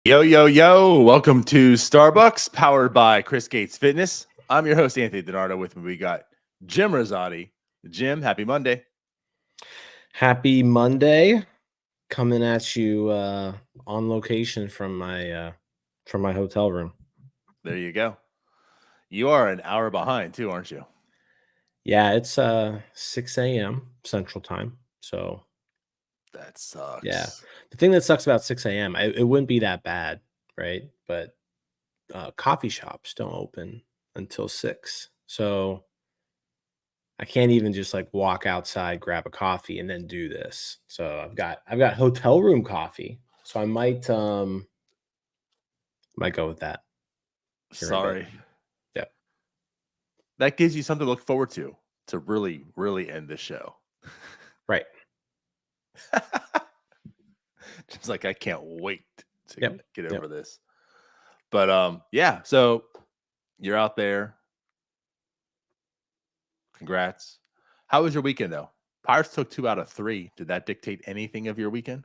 Yo, yo, yo. Welcome to Starbucs, powered by Chris Gates Fitness. I'm your host, Anthony DiNardo. With me, we got Jim Rosati. Jim, happy Monday. Happy Monday. Coming at you on location from my hotel room. There you go. You are an hour behind, too, aren't you? Yeah, it's 6 a.m. Central Time. So That sucks. yeah. The thing that sucks about 6 a.m., it wouldn't be that bad, right? But coffee shops don't open until 6. So I can't even just like walk outside, grab a coffee, and then do this. So I've got hotel room coffee. So I might go with that. here in a bit. Sorry. Yep. That gives you something to look forward to really, really end the show. Right. Just like I can't wait to Yep. get over this. But yeah, so you're out there. Congrats. How was your weekend, though? Pirates took 2 out of 3. Did that dictate anything of your weekend?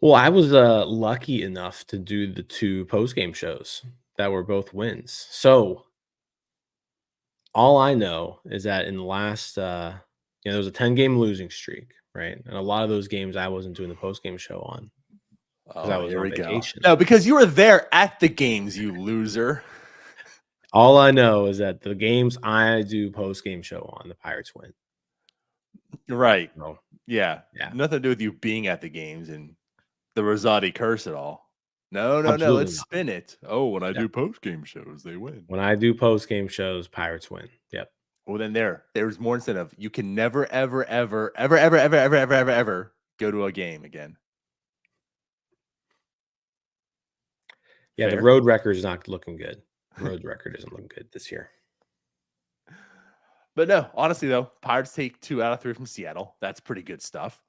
Well, I was lucky enough to do the 2 post-game shows that were both wins. So all I know is that in the last there was a 10-game losing streak, right? And a lot of those games I wasn't doing the post-game show on because I was here on we vacation. go. No, because you were there at the games, you loser. All I know is that the games I do post-game show on, the Pirates win. Right. So, Yeah. Nothing to do with you being at the games and the Rosati curse at all. No. Let's spin it. Oh, when I do post-game shows, they win. When I do post-game shows, Pirates win. Yep. Well, then there's more incentive. You can never, ever go to a game again. Yeah, Fair? the road record is not looking good. The road record isn't looking good this year. But no, honestly, though, Pirates take 2 out of 3 from Seattle. That's pretty good stuff.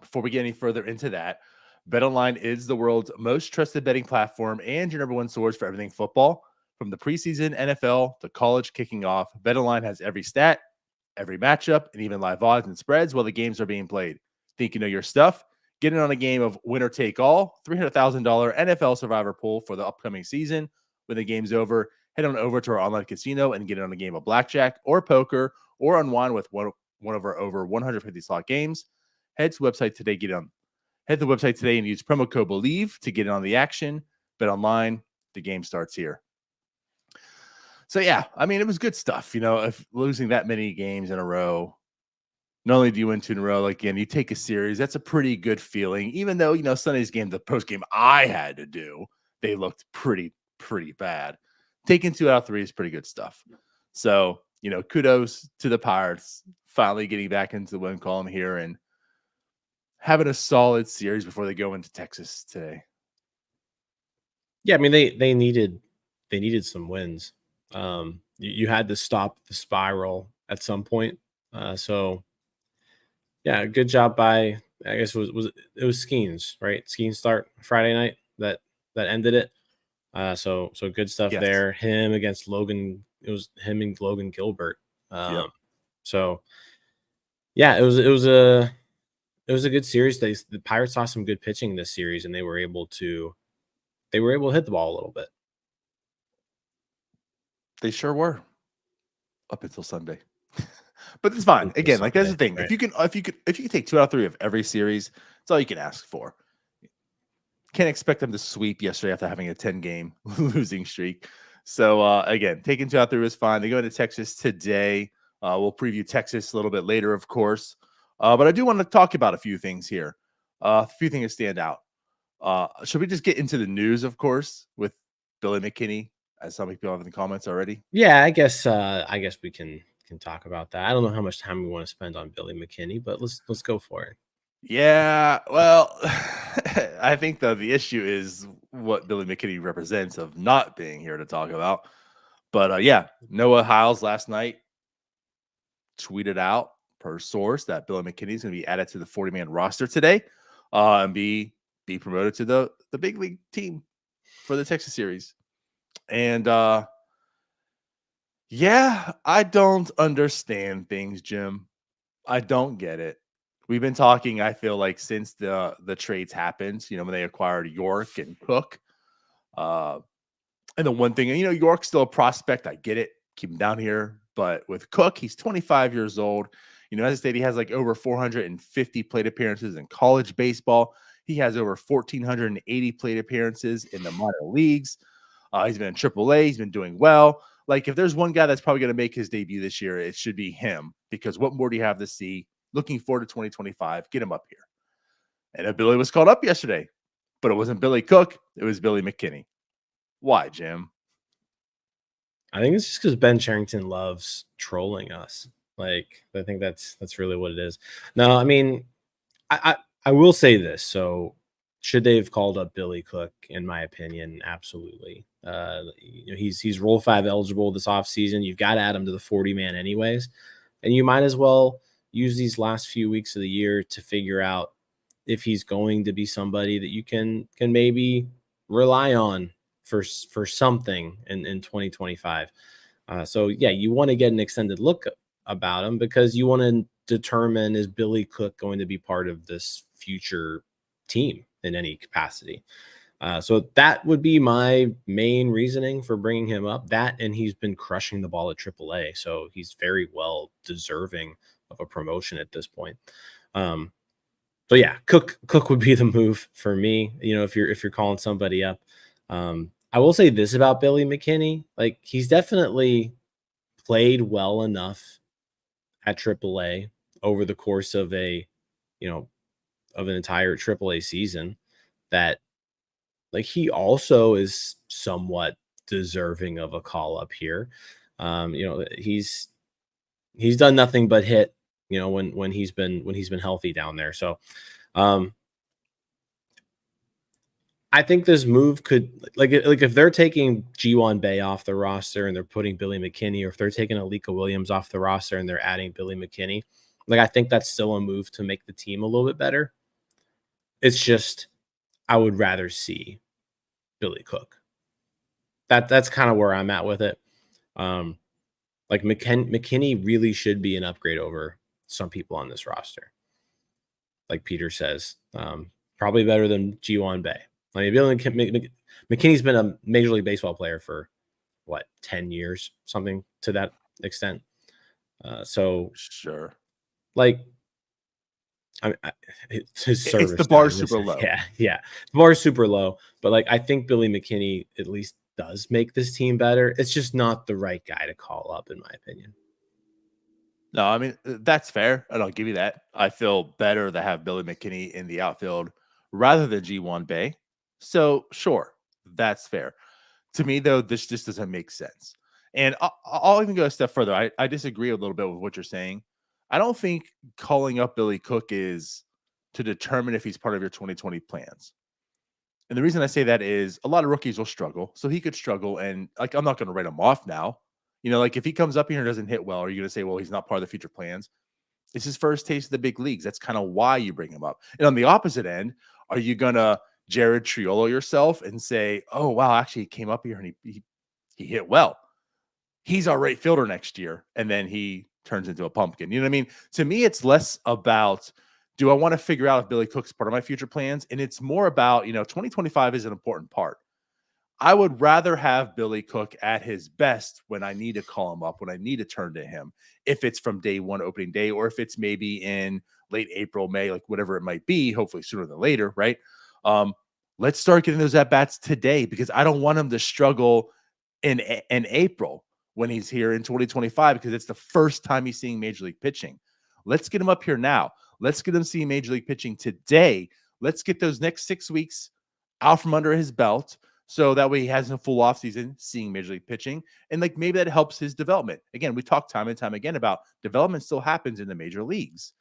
Before we get any further into that, BetOnline is the world's most trusted betting platform and your number one source for everything football. From the preseason, NFL, to college kicking off, BetOnline has every stat, every matchup, and even live odds and spreads while the games are being played. Think you know your stuff? Get in on a game of winner take all, $300,000 NFL Survivor pool for the upcoming season. When the game's over, head on over to our online casino and get in on a game of blackjack or poker or unwind with one of our over 150 slot games. Head to the website today. Head to the website today and use promo code BELIEVE to get in on the action. Bet online. The game starts here. So yeah, I mean, it was good stuff. If losing that many games in a row, not only do you win 2 in a row, like again, you take a series. That's a pretty good feeling. Even though Sunday's game, the post game I had to do, they looked pretty bad. Taking 2 out of 3 is pretty good stuff. So kudos to the Pirates finally getting back into the win column here and having a solid series before they go into Texas today. Yeah, I mean they needed some wins. You had to stop the spiral at some point. So yeah, good job by I guess it was Skeens, right? Skeens start Friday night that ended it. So good stuff there. Him against Logan. It was him and Logan Gilbert. So yeah, it was a good series. The Pirates saw some good pitching this series, and they were able to hit the ball a little bit. They sure were up until Sunday, but it's fine. Again, like that's the thing. Right? If you could take 2 out of 3 of every series, that's all you can ask for. Can't expect them to sweep yesterday after having a 10-game losing streak. So again, taking 2 out of 3 was fine. They go into Texas today. We'll preview Texas a little bit later, of course. But I do want to talk about a few things here. A few things that stand out. Should we just get into the news, of course, with Billy McKinney, as some people have in the comments already? Yeah, I guess we can talk about that. I don't know how much time we want to spend on Billy McKinney, but let's go for it. Yeah, well, I think the issue is what Billy McKinney represents of not being here to talk about. But yeah, Noah Hiles last night tweeted out per source that Billy McKinney is going to be added to the 40-man roster today and be promoted to the big league team for the Texas series. And yeah, I don't understand things, Jim. I don't get it. We've been talking, I feel like, since the trades happened, when they acquired York and Cook. Uh, and the one thing, York's still a prospect. I get it. Keep him down here. But with Cook, he's 25 years old. As I stated, he has like over 450 plate appearances in college baseball. He has over 1,480 plate appearances in the minor leagues. He's been in AAA. He's been doing well. Like, if there's one guy that's probably going to make his debut this year, it should be him, because what more do you have to see? Looking forward to 2025. Get him up here. And Billy was called up yesterday, but it wasn't Billy Cook. It was Billy McKinney. Why, Jim? I think it's just because Ben Cherington loves trolling us. Like, I think that's really what it is. No, I mean, I will say this. So, should they have called up Billy Cook? In my opinion, absolutely. He's Rule 5 eligible this offseason. You've got to add him to the 40-man anyways, and you might as well use these last few weeks of the year to figure out if he's going to be somebody that you can maybe rely on for something in 2025. So yeah, you want to get an extended look about him because you want to determine, is Billy Cook going to be part of this future team in any capacity? So that would be my main reasoning for bringing him up. That, and he's been crushing the ball at AAA, so he's very well deserving of a promotion at this point. So yeah, Cook would be the move for me. If you're calling somebody up. I will say this about Billy McKinney: like, he's definitely played well enough at AAA over the course of of an entire AAA season that, like, he also is somewhat deserving of a call up here. He's done nothing but hit, when he's been healthy down there. So, I think this move could, like if they're taking G1 Bay off the roster and they're putting Billy McKinney, or if they're taking Alika Williams off the roster and they're adding Billy McKinney, like, I think that's still a move to make the team a little bit better. It's just, I would rather see Billy Cook. That's kind of where I'm at with it. Like, McKinney really should be an upgrade over some people on this roster. Like Peter says, probably better than G1 Bay. I mean, Billy McKinney's been a Major League Baseball player for 10 years, something to that extent. So sure, like, his service. It's the bar super low. Yeah, the bar is super low. But like, I think Billy McKinney at least does make this team better. It's just not the right guy to call up, in my opinion. No, I mean, that's fair. And I'll give you that. I feel better to have Billy McKinney in the outfield rather than G1 Bay. So, sure, that's fair. To me, though, this just doesn't make sense. And I'll even go a step further. I disagree a little bit with what you're saying. I don't think calling up Billy Cook is to determine if he's part of your 2020 plans. And the reason I say that is a lot of rookies will struggle. So he could struggle. And, like, I'm not going to write him off now. Like, if he comes up here and doesn't hit well, are you going to say, well, he's not part of the future plans? It's his first taste of the big leagues. That's kind of why you bring him up. And on the opposite end, are you going to Jared Triolo yourself and say, oh, wow, actually he came up here and he hit well. He's our right fielder next year. And then he turns into a pumpkin. You know what I mean? To me, it's less about, do I want to figure out if Billy Cook's part of my future plans? And it's more about, 2025 is an important part. I would rather have Billy Cook at his best when I need to call him up, when I need to turn to him, if it's from day one, opening day, or if it's maybe in late April, May, like whatever it might be, hopefully sooner than later, right? Let's start getting those at-bats today, because I don't want him to struggle in April when he's here in 2025, because it's the first time he's seeing Major League pitching. Let's get him up here now. Let's get him seeing Major League pitching today. Let's get those next 6 weeks out from under his belt, so that way he has a full offseason seeing Major League pitching. And like, maybe that helps his development. Again, we talk time and time again about development still happens in the major leagues.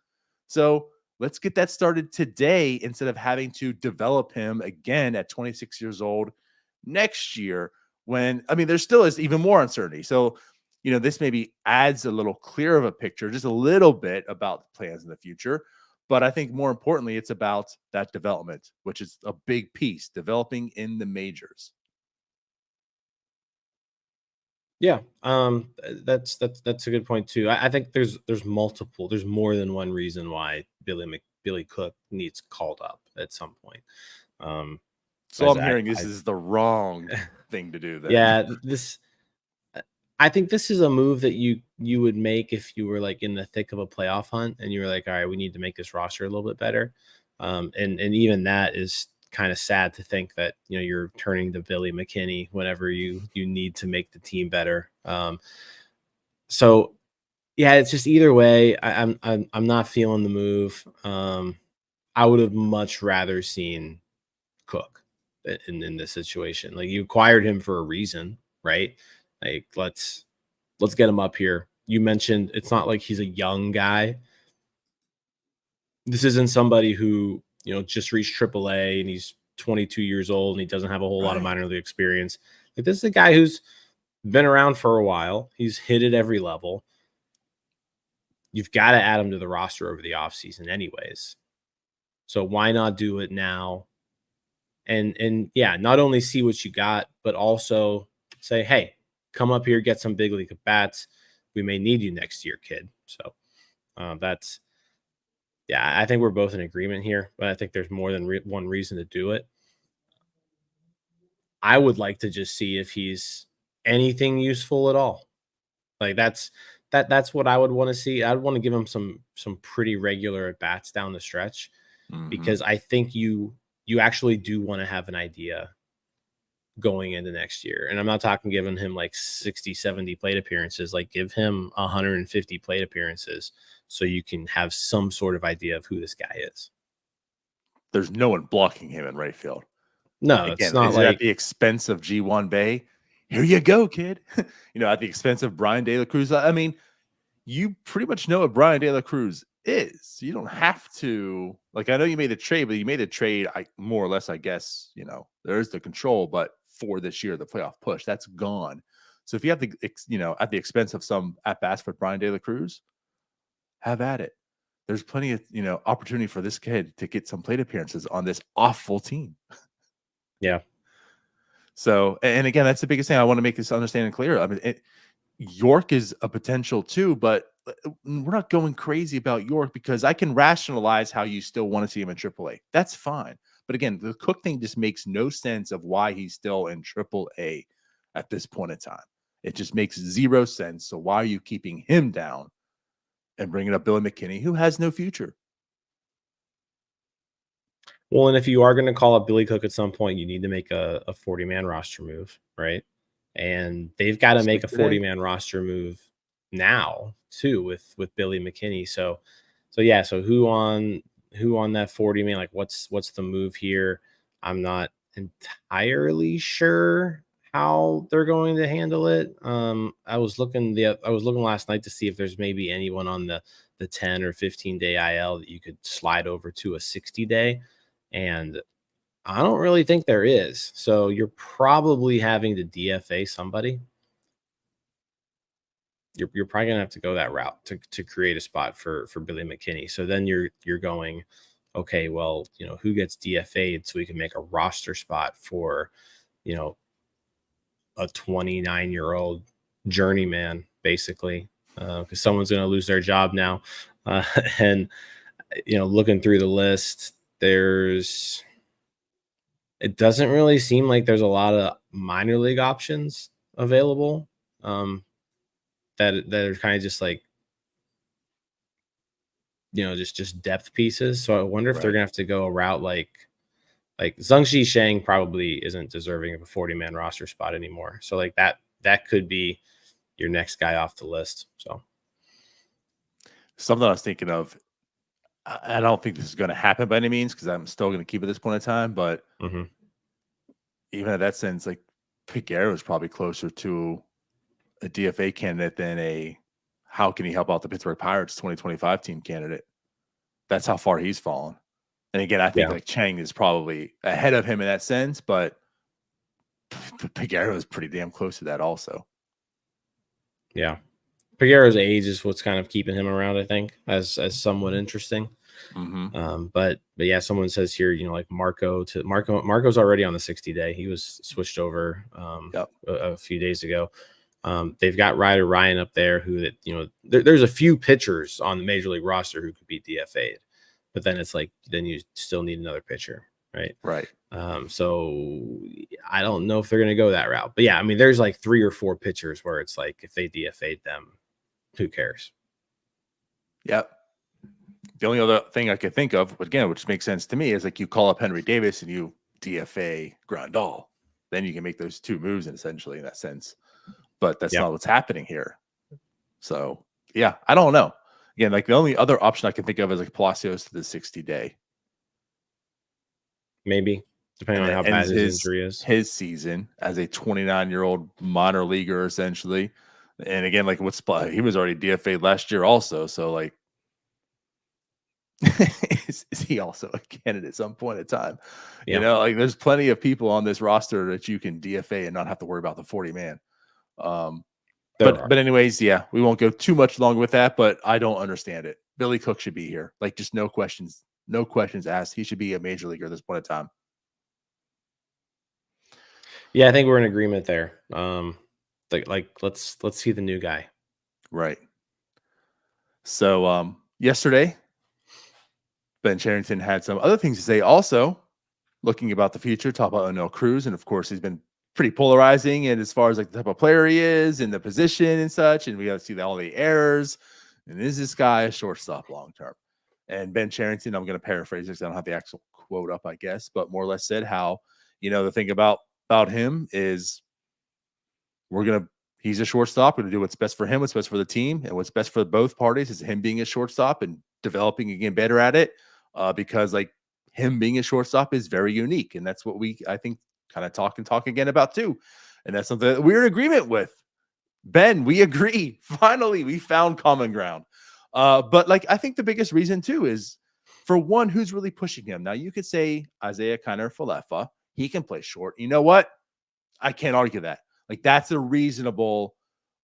So let's get that started today instead of having to develop him again at 26 years old next year, when, I mean, there still is even more uncertainty. So, this maybe adds a little clearer of a picture, just a little bit about the plans in the future. But I think more importantly, it's about that development, which is a big piece, developing in the majors. Yeah, that's a good point too. I think there's more than one reason why Billy Cook needs called up at some point. Um, So as I'm hearing this is the wrong thing to do then. yeah, I think this is a move that you would make if you were like in the thick of a playoff hunt and you were like, all right, we need to make this roster a little bit better. And even that is kind of sad to think that you're turning to Billy McKinney whenever you need to make the team better. So yeah, it's just either way. I'm not feeling the move. I would have much rather seen Cook in this situation. Like, you acquired him for a reason, right? Like, let's get him up here. You mentioned it's not like he's a young guy. This isn't somebody who, just reached AAA and he's 22 years old and he doesn't have a whole lot of Right. minor league experience. Like, this is a guy who's been around for a while. He's hit at every level. You've got to add him to the roster over the offseason anyways. So why not do it now? And yeah, not only see what you got, but also say, hey, come up here, get some big league at bats. We may need you next year, kid. So that's, yeah, I think we're both in agreement here, but I think there's more than one reason to do it. I would like to just see if he's anything useful at all. Like, that's what I would want to see. I'd want to give him some pretty regular at bats down the stretch, because I think you actually do want to have an idea going into next year. And I'm not talking giving him like 60, 70 plate appearances, like give him 150 plate appearances so you can have some sort of idea of who this guy is. There's no one blocking him in right field. No, it's Again, not is it at like the expense of G1 Bay? Here you go, kid. At the expense of Brian De La Cruz. I mean, you pretty much know what Brian De La Cruz is. You don't have to, like, I know you made a trade, but you made a trade, more or less, I guess, there's the control, but for this year, the playoff push, that's gone. So if you have the, at the expense of some at bats for Brian De La Cruz, have at it. There's plenty of, opportunity for this kid to get some plate appearances on this awful team. yeah. So, and again, that's the biggest thing. I want to make this understanding clear. I mean, York is a potential too, but we're not going crazy about York because I can rationalize how you still want to see him in AAA. That's fine. But again, the Cook thing just makes no sense of why he's still in AAA at this point in time. It just makes zero sense. So why are you keeping him down and bringing up Billy McKinney, who has no future? Well, and if you are going to call up Billy Cook at some point, you need to make a 40-man roster move, right? And they've got to make a 40-man roster move now too with Billy McKinney. So yeah, so who on that 40-man, like what's the move here? I'm not entirely sure how they're going to handle it. I was looking last night to see if there's maybe anyone on the 10 or 15-day IL that you could slide over to a 60-day. And I don't really think there is. So you're probably having to DFA somebody. You're probably gonna have to go that route to create a spot for Billy McKinney. So then you're going, okay, well, who gets DFA'd so we can make a roster spot for, a 29-year-old journeyman, basically, because someone's gonna lose their job now. And looking through the list, it doesn't really seem like there's a lot of minor league options available, that are kind of just like, just depth pieces. So I wonder if they're gonna have to go a route like Zhangxi Shang probably isn't deserving of a 40-man roster spot anymore. So like that could be your next guy off the list. So something I was thinking of, I don't think this is going to happen by any means because I'm still going to keep it at this point in time. But even in that sense, like Figueroa is probably closer to a DFA candidate than a how can he help out the Pittsburgh Pirates 2025 team candidate. That's how far he's fallen. And again, I think like Chang is probably ahead of him in that sense, but Figueroa is pretty damn close to that also. Yeah. Figueroa's age is what's kind of keeping him around, I think, as somewhat interesting. But yeah, someone says here, like Marco's already on the 60-day. He was switched over a few days ago. They've got Ryder Ryan up there who, there's a few pitchers on the major league roster who could be DFA'd, but then it's like, then you still need another pitcher. Right. Right. So I don't know if they're going to go that route, but yeah, I mean, there's like 3 or 4 pitchers where it's like, if they DFA'd them, who cares? Yep. The only other thing I could think of, again, which makes sense to me, is like you call up Henry Davis and you DFA Grandal, then you can make those 2 moves essentially in that sense. But that's not what's happening here. So yeah, I don't know. Again, like the only other option I can think of is like Palacios to the 60-day. Maybe, depending on how bad his injury is. His season as a 29-year-old minor leaguer, essentially. And again, like he was already DFA'd last year also. So like, is he also a candidate at some point in time? Yeah. Like there's plenty of people on this roster that you can DFA and not have to worry about the 40-man. But anyways, yeah, we won't go too much long with that, but I don't understand it. Billy Cook should be here. Like just no questions asked. He should be a major leaguer at this point in time. Yeah, I think we're in agreement there. Like let's see the new guy. Right. So yesterday, Ben Cherington had some other things to say also, looking about the future, talk about O'Neal Cruz, and of course he's been pretty polarizing and as far as like the type of player he is and the position and such, and we got to see all the errors. And is this guy a shortstop long term? And Ben Cherington, I'm going to paraphrase this. I don't have the actual quote up, I guess, but more or less said how, the thing about him is he's a shortstop. We're going to do what's best for him, what's best for the team, and what's best for both parties is him being a shortstop and developing and getting better at it. Because like him being a shortstop is very unique. And that's what I think, kind of talk again about too. And that's something that we're in agreement with. Ben, we agree. Finally, we found common ground. But like, I think the biggest reason too is, for one, who's really pushing him. Now you could say Isaiah Kiner Falefa. He can play short. You know what? I can't argue that. Like that's a reasonable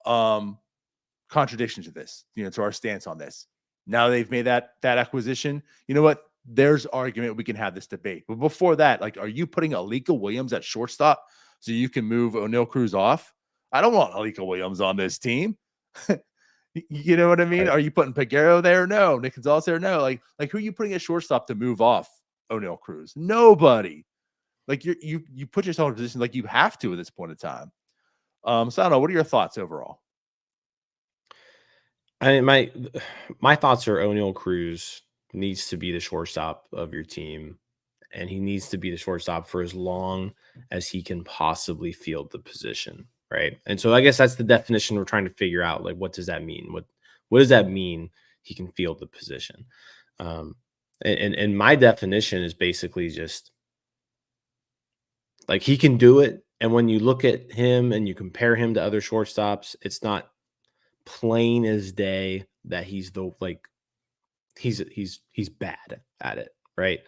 contradiction to this, to our stance on this. Now they've made that acquisition. You know what? There's argument. We can have this debate. But before that, like, are you putting Alika Williams at shortstop so you can move O'Neal Cruz off? I don't want Alika Williams on this team. You know what I mean? Right. Are you putting Peguero there? No. Nick Gonzalez there? No. Like who are you putting at shortstop to move off O'Neal Cruz? Nobody. Like you put yourself in a position like you have to at this point in time. So I don't know. What are your thoughts overall? I mean, my thoughts are O'Neal Cruz needs to be the shortstop of your team, and he needs to be the shortstop for as long as he can possibly field the position, right? And so I guess that's the definition we're trying to figure out. Like, what does that mean? What does that mean? He can field the position. And my definition is basically just like he can do it. And when you look at him and you compare him to other shortstops, it's not plain as day that he's bad at it, right?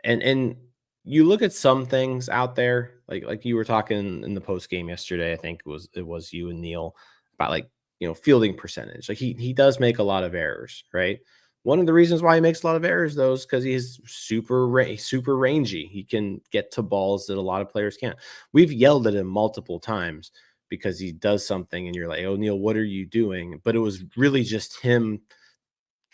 And you look at some things out there, like you were talking in the post game yesterday. I think it was you and Neil about like fielding percentage. Like he does make a lot of errors, right? One of the reasons why he makes a lot of errors, though, is because he's super rangy. He can get to balls that a lot of players can't. We've yelled at him multiple times because he does something and you're like, "Oh, Neil, what are you doing?" But it was really just him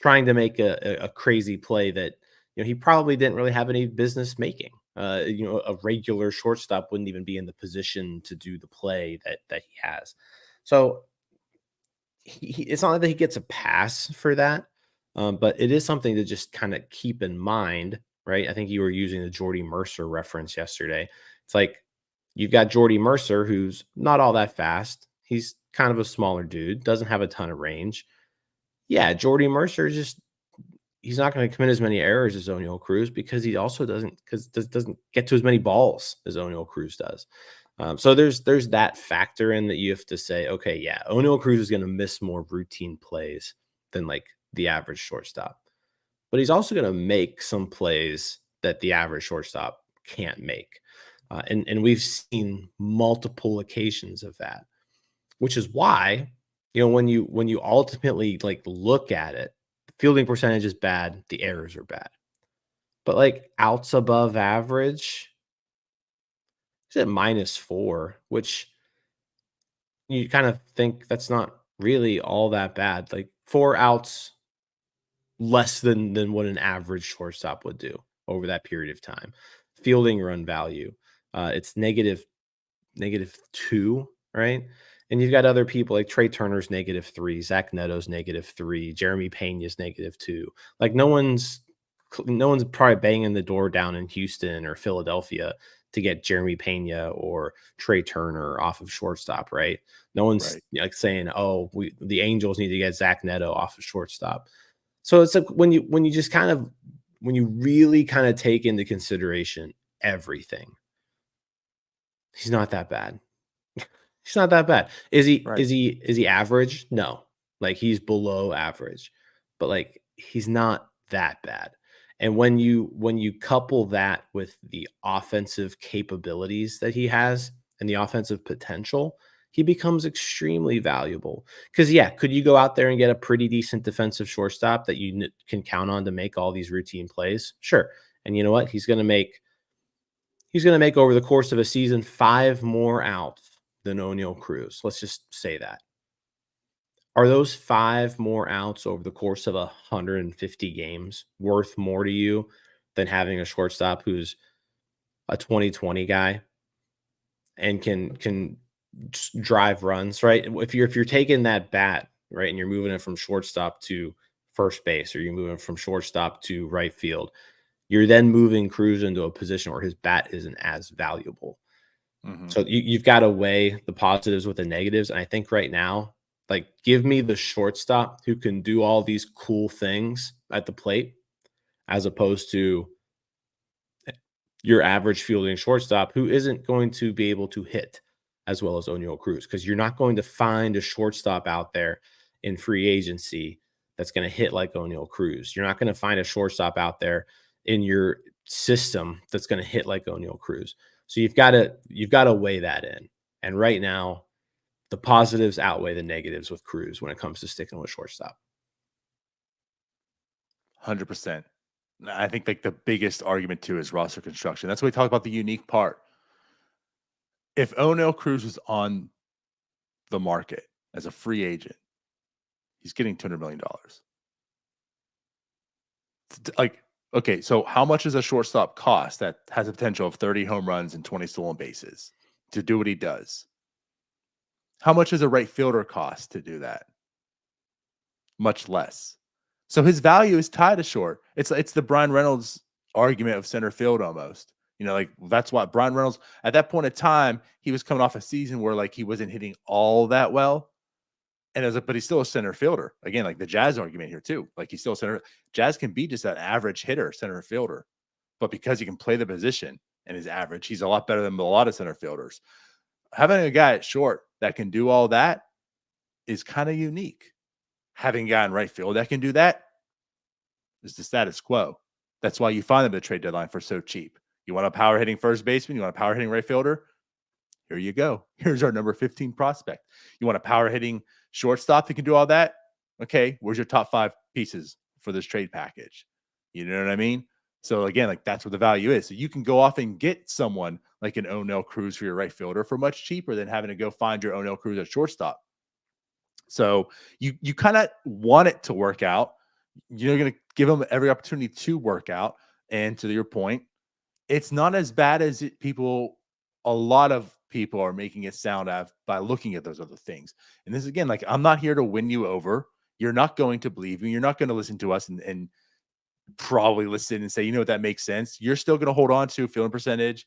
trying to make a crazy play that he probably didn't really have any business making. A regular shortstop wouldn't even be in the position to do the play that he has. So it's not that he gets a pass for that, but it is something to just kind of keep in mind, right? I think you were using the Jordy Mercer reference yesterday. It's like you've got Jordy Mercer, who's not all that fast. He's kind of a smaller dude, doesn't have a ton of range. Yeah, Jordy Mercer he's not going to commit as many errors as O'Neal Cruz because he also doesn't get to as many balls as O'Neal Cruz does. So there's that factor in that you have to say, okay, yeah, O'Neal Cruz is going to miss more routine plays than like the average shortstop, but he's also going to make some plays that the average shortstop can't make. And we've seen multiple occasions of that, which is why, when you ultimately like look at it, fielding percentage is bad, the errors are bad. But like outs above average, it's at -4, which you kind of think that's not really all that bad. Like 4 outs less than what an average shortstop would do over that period of time. Fielding run value, it's -2, right? And you've got other people like Trey Turner's -3, Zach Neto's -3, Jeremy Pena's -2. Like no one's probably banging the door down in Houston or Philadelphia to get Jeremy Pena or Trey Turner off of shortstop, right? No one's Right. like saying, "Oh, the Angels need to get Zach Neto off of shortstop." So it's like when you just kind of when you really kind of take into consideration everything, he's not that bad. He's not that bad. Is he Right. is he is he average? No. Like he's below average. But like he's not that bad. And when you couple that with the offensive capabilities that he has and the offensive potential, he becomes extremely valuable. Cuz yeah, could you go out there and get a pretty decent defensive shortstop that you can count on to make all these routine plays? Sure. And you know what? He's going to make over the course of a season 5 more outs than O'Neal Cruz. Let's just say that. Are those 5 more outs over the course of 150 games worth more to you than having a shortstop who's a 2020 guy and can just drive runs, right? If you're taking that bat, right, and you're moving it from shortstop to first base or you're moving from shortstop to right field, you're then moving Cruz into a position where his bat isn't as valuable. Hmm. So you've got to weigh the positives with the negatives. And I think right now, like, give me the shortstop who can do all these cool things at the plate, as opposed to your average fielding shortstop who isn't going to be able to hit as well as O'Neal Cruz, because you're not going to find a shortstop out there in free agency that's going to hit like O'Neal Cruz. You're not going to find a shortstop out there in your system that's going to hit like O'Neal Cruz. So you've got to weigh that in. And right now, the positives outweigh the negatives with Cruz when it comes to sticking with shortstop. 100%. I think like the biggest argument too is roster construction. That's what we talk about, the unique part. If O'Neal Cruz was on the market as a free agent, he's getting $200 million. Like, okay, so how much does a shortstop cost that has a potential of 30 home runs and 20 stolen bases to do what he does? How much does a right fielder cost to do that? Much less. So his value is tied to short. It's the Brian Reynolds argument of center field almost. Like that's why Brian Reynolds at that point in time, he was coming off a season where like he wasn't hitting all that well. And but he's still a center fielder. Again, like the Jazz argument here too. Like he's still a center. Jazz can be just an average hitter, center fielder. But because he can play the position and is average, he's a lot better than a lot of center fielders. Having a guy at short that can do all that is kind of unique. Having a guy in right field that can do that is the status quo. That's why you find them at the trade deadline for so cheap. You want a power hitting first baseman? You want a power hitting right fielder? Here you go. Here's our number 15 prospect. You want a power hitting shortstop that can do all that? Okay, where's your top 5 pieces for this trade package? You know what I mean? So again, like that's what the value is. So you can go off and get someone like an O'Neal Cruz for your right fielder for much cheaper than having to go find your O'Neal Cruz at shortstop. So you kind of want it to work out. You're going to give them every opportunity to work out. And to your point, it's not as bad as a lot of people are making it sound of by looking at those other things. And this again, like I'm not here to win you over. You're not going to believe me. You're not going to listen to us and probably listen and say, you know what, that makes sense. You're still going to hold on to fielding percentage,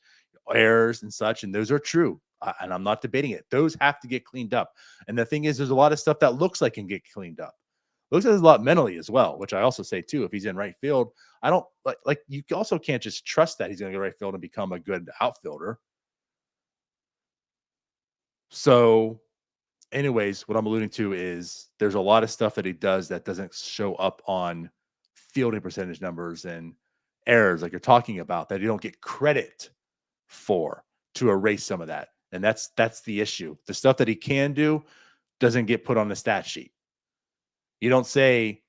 errors, and such. And those are true. And I'm not debating it. Those have to get cleaned up. And the thing is, there's a lot of stuff that looks like can get cleaned up. Looks like there's a lot mentally as well, which I also say too. If he's in right field, I don't like you also can't just trust that he's going to go right field and become a good outfielder. So, anyways, what I'm alluding to is there's a lot of stuff that he does that doesn't show up on fielding percentage numbers and errors like you're talking about that you don't get credit for to erase some of that. And that's the issue. The stuff that he can do doesn't get put on the stat sheet. You don't say,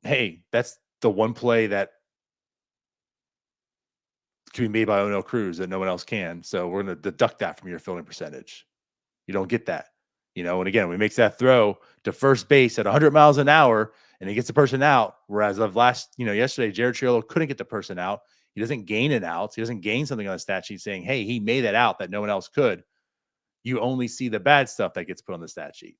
"Hey, that's the one play that can be made by O'Neal Cruz that no one else can. So we're going to deduct that from your fielding percentage." You don't get that. And again, when he makes that throw to first base at 100 miles an hour and he gets the person out, whereas of yesterday, Jared Triolo couldn't get the person out. He doesn't gain an out. He doesn't gain something on the stat sheet saying, hey, he made that out that no one else could. You only see the bad stuff that gets put on the stat sheet.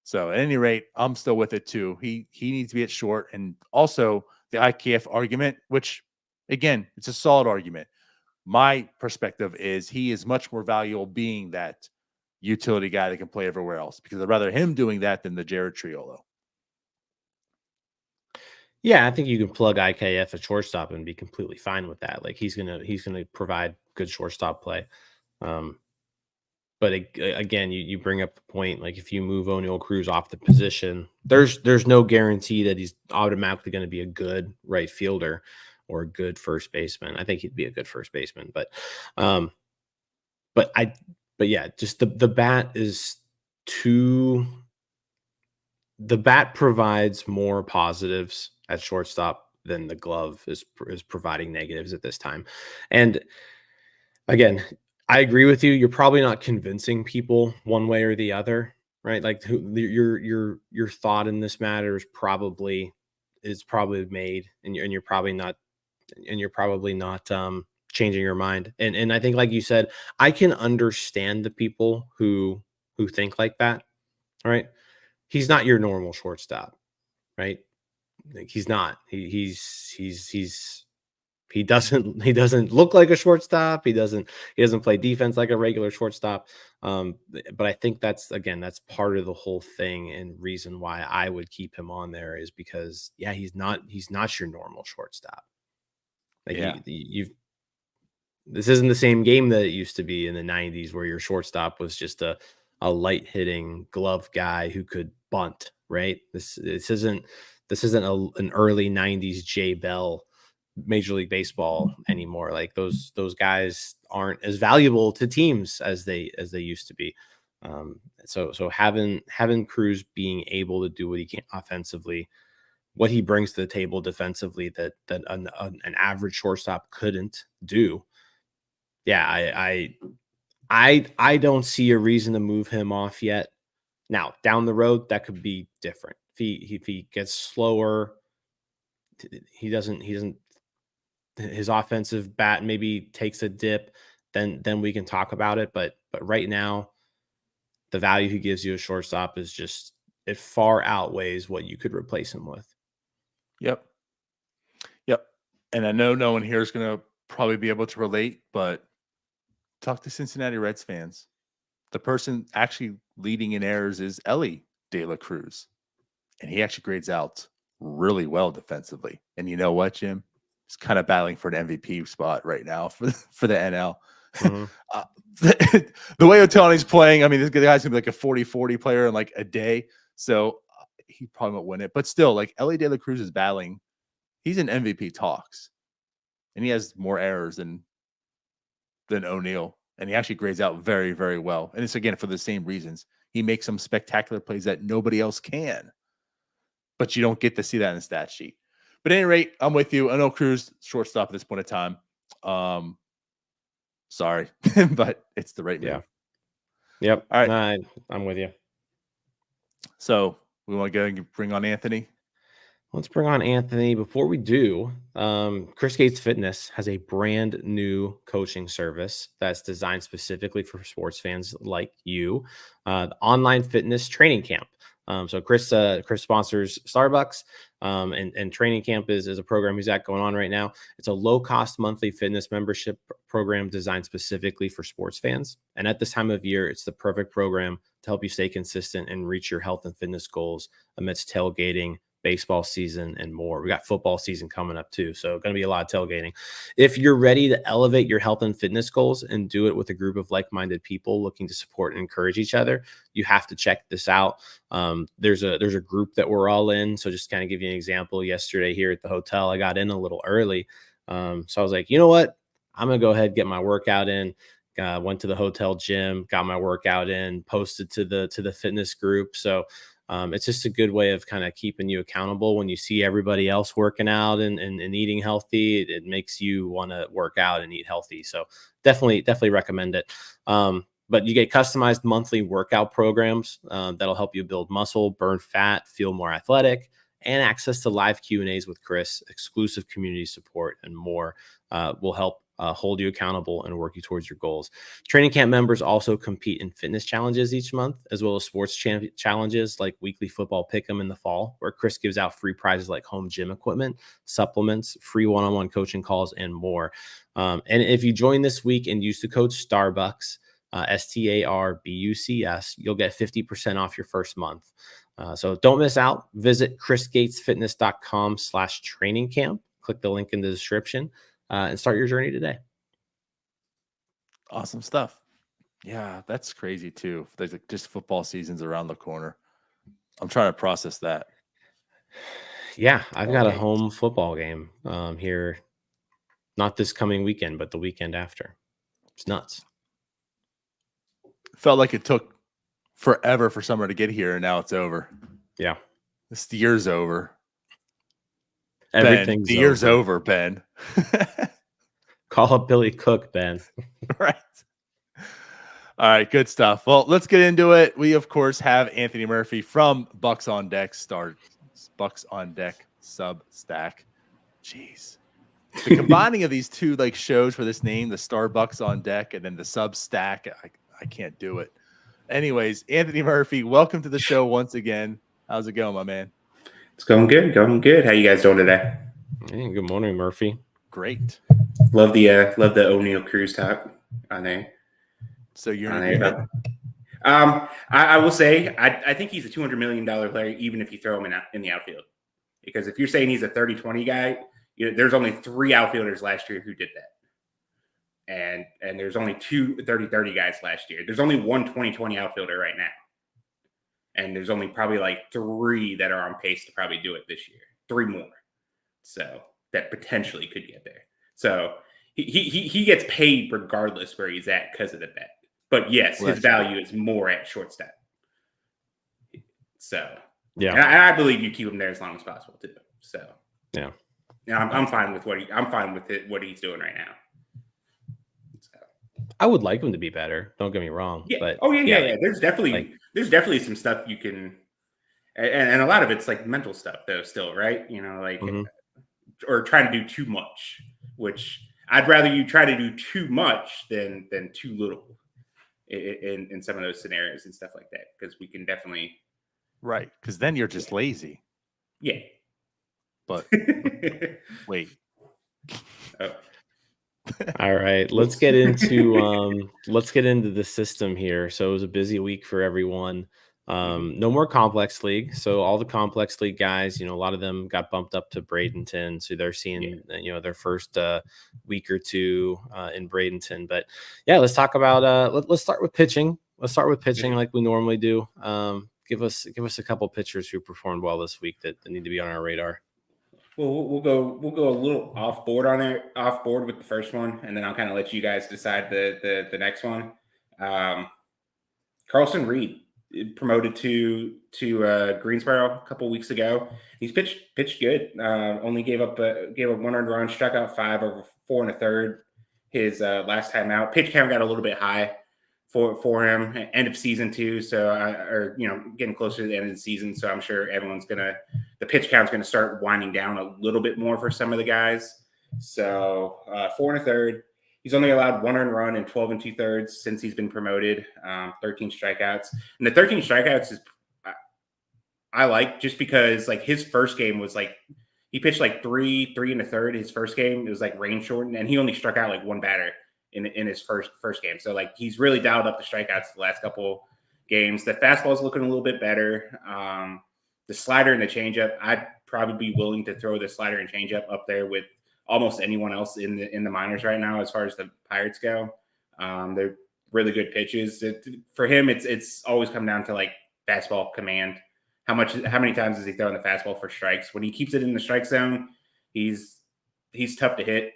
So at any rate, I'm still with it too. He needs to be at short. And also the IKF argument, which again, it's a solid argument. My perspective is he is much more valuable being that utility guy that can play everywhere else, because I'd rather him doing that than the Jared Triolo. Yeah, I think you can plug IKF at shortstop and be completely fine with that. Like he's gonna provide good shortstop play. But again, you bring up the point, like if you move Oneil Cruz off the position, there's no guarantee that he's automatically going to be a good right fielder or a good first baseman. I think he'd be a good first baseman, but yeah, just the bat is the bat provides more positives at shortstop than the glove is providing negatives at this time. And again, I agree with you. You're probably not convincing people one way or the other, right? Like your thought in this matter is probably made, and you're probably not changing your mind. And I think, like you said, I can understand the people who think like that. All right, he's not your normal shortstop, right? Like he's not. He doesn't look like a shortstop. He doesn't play defense like a regular shortstop. But I think that's part of the whole thing, and reason why I would keep him on there is because he's not your normal shortstop. Like this isn't the same game that it used to be in the 90s, where your shortstop was just a light hitting glove guy who could bunt, right? This isn't an early 90s Jay Bell Major League Baseball anymore. Like those guys aren't as valuable to teams as they used to be. So having Cruz being able to do what he can offensively, what he brings to the table defensively that an average shortstop couldn't do. Yeah, I don't see a reason to move him off yet. Now down the road that could be different. If he gets slower, he doesn't his offensive bat maybe takes a dip, then we can talk about it. But right now, the value he gives you as shortstop is just, it far outweighs what you could replace him with. Yep. And I know no one here is going to probably be able to relate, but talk to Cincinnati Reds fans. The person actually leading in errors is Elly De La Cruz, and he actually grades out really well defensively. And you know what, Jim? He's kind of battling for an MVP spot right now for the NL. Mm-hmm. The way Ohtani's playing, I mean, this guy's gonna be like a 40-40 player in like a day, so he probably won't win it. But still, like Elly De La Cruz is battling. He's in MVP talks, and he has more errors than Oneil, and he actually grades out very, very well. And it's again for the same reasons. He makes some spectacular plays that nobody else can, but you don't get to see that in the stat sheet. But at any rate, I'm with you. Oneil Cruz, shortstop at this point in time. Sorry, but it's the right move. Yep. All right. I'm with you. So we want to go and bring on Anthony. Let's bring on Anthony. Before we do, Chris Gates Fitness has a brand new coaching service that's designed specifically for sports fans like you, the online fitness training camp. So Chris sponsors Starbucs, and training camp is a program he's got going on right now. It's a low-cost monthly fitness membership program designed specifically for sports fans. And at this time of year, it's the perfect program to help you stay consistent and reach your health and fitness goals amidst tailgating, baseball season, and more. We got football season coming up too, so going to be a lot of tailgating. If you're ready to elevate your health and fitness goals and do it with a group of like-minded people looking to support and encourage each other, you have to check this out. There's a group that we're all in. So just kind of give you an example. Yesterday here at the hotel, I got in a little early, so I was like, you know what, I'm gonna go ahead and get my workout in. Went to the hotel gym, got my workout in, posted to the fitness group. So it's just a good way of kind of keeping you accountable. When you see everybody else working out and eating healthy, it makes you want to work out and eat healthy. So definitely recommend it. But you get customized monthly workout programs that'll help you build muscle, burn fat, feel more athletic, and access to live Q&As with Chris, exclusive community support, and more will help hold you accountable and work you towards your goals. Training camp members also compete in fitness challenges each month, as well as sports challenges like weekly football pick'em in the fall, where Chris gives out free prizes like home gym equipment, supplements, free one-on-one coaching calls, and more. And if you join this week and use the code Starbucks, STARBUCS, you'll get 50% off your first month. So don't miss out. Visit chrisgatesfitness.com/training camp. Click the link in the description and start your journey today. Awesome stuff. Yeah, that's crazy too. There's like just football season's around the corner. I'm trying to process that. Yeah, I've got a home football game here, not this coming weekend, but the weekend after. It's nuts. Felt like it took forever for summer to get here, and now it's over. Yeah. This year's over. Everything's Ben, the year's over, Ben. Call up Billy Cook, Ben. Right. All right, good stuff. Well, let's get into it. We, of course, have Anthony Murphy from Bucs On Deck, Bucs On Deck Substack. Jeez. The combining of these two like shows for this name, the Starbucks On Deck and then the Substack, I can't do it. Anyways, Anthony Murphy, welcome to the show once again. How's it going, my man? It's going good. How you guys doing today? Hey, good morning, Murphy. Great. Love the O'Neal Cruz talk on there. So you're in agreement? I will say I think he's a $200 million player, even if you throw him in the outfield. Because if you're saying he's a 30-20 guy, there's only 3 outfielders last year who did that. And there's only 2 30-30 guys last year. There's only 1 20-20 outfielder right now. And there's only probably like 3 that are on pace to probably do it this year. 3 more. So that potentially could get there. So he gets paid regardless where he's at because of the bet. But yes, his value is more at shortstop. So yeah, and I believe you keep him there as long as possible too. So yeah, I'm fine with what he's doing right now. So. I would like him to be better. Don't get me wrong. Yeah. But yeah. There's definitely some stuff you can, and a lot of it's like mental stuff though. Still, right? Or trying to do too much, which I'd rather you try to do too much than too little in some of those scenarios and stuff like that, because we can definitely because then you're just lazy. Yeah, but wait. Oh. All right, let's get into the system here. So it was a busy week for everyone. No more complex league. So all the complex league guys, a lot of them got bumped up to Bradenton. So they're seeing, their first week or two in Bradenton. But yeah, let's talk about, let's start with pitching. Let's start with pitching like we normally do. Give us a couple pitchers who performed well this week that need to be on our radar. Well, we'll go a little off board with the first one, and then I'll kind of let you guys decide the next one. Carlson Reed, promoted to Greensboro a couple weeks ago. He's pitched good. Only gave up 1 earned run, struck out 5 over 4 1/3. His last time out, pitch count got a little bit high for him. End of season too, so getting closer to the end of the season. So I'm sure the pitch count's gonna start winding down a little bit more for some of the guys. So 4 1/3. He's only allowed 1 earned run in 12 2/3 since he's been promoted. 13 strikeouts, and the 13 strikeouts is I like, just because like his first game was like he pitched like 3 1/3. His first game, it was like rain shortened, and he only struck out like 1 batter in his first game. So like he's really dialed up the strikeouts the last couple games. The fastball is looking a little bit better. The slider and the changeup, I'd probably be willing to throw the slider and changeup up there with almost anyone else in the minors right now as far as the Pirates go. They're really good pitches. For him, it's always come down to like fastball command. How many times does he throw in the fastball for strikes? When he keeps it in the strike zone, he's tough to hit.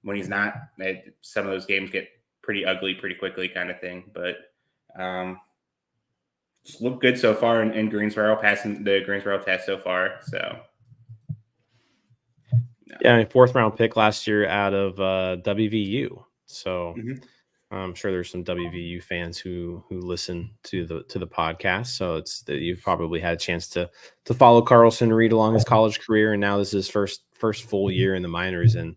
When he's not, some of those games get pretty ugly pretty quickly, kind of thing. But just look good so far in Greensboro, passing the Greensboro test so far. So. Yeah, 4th round pick last year out of WVU. So I'm sure there's some WVU fans who listen to the podcast, so it's that you've probably had a chance to follow Carlson Reed along his college career, and now this is his first full year in the minors. And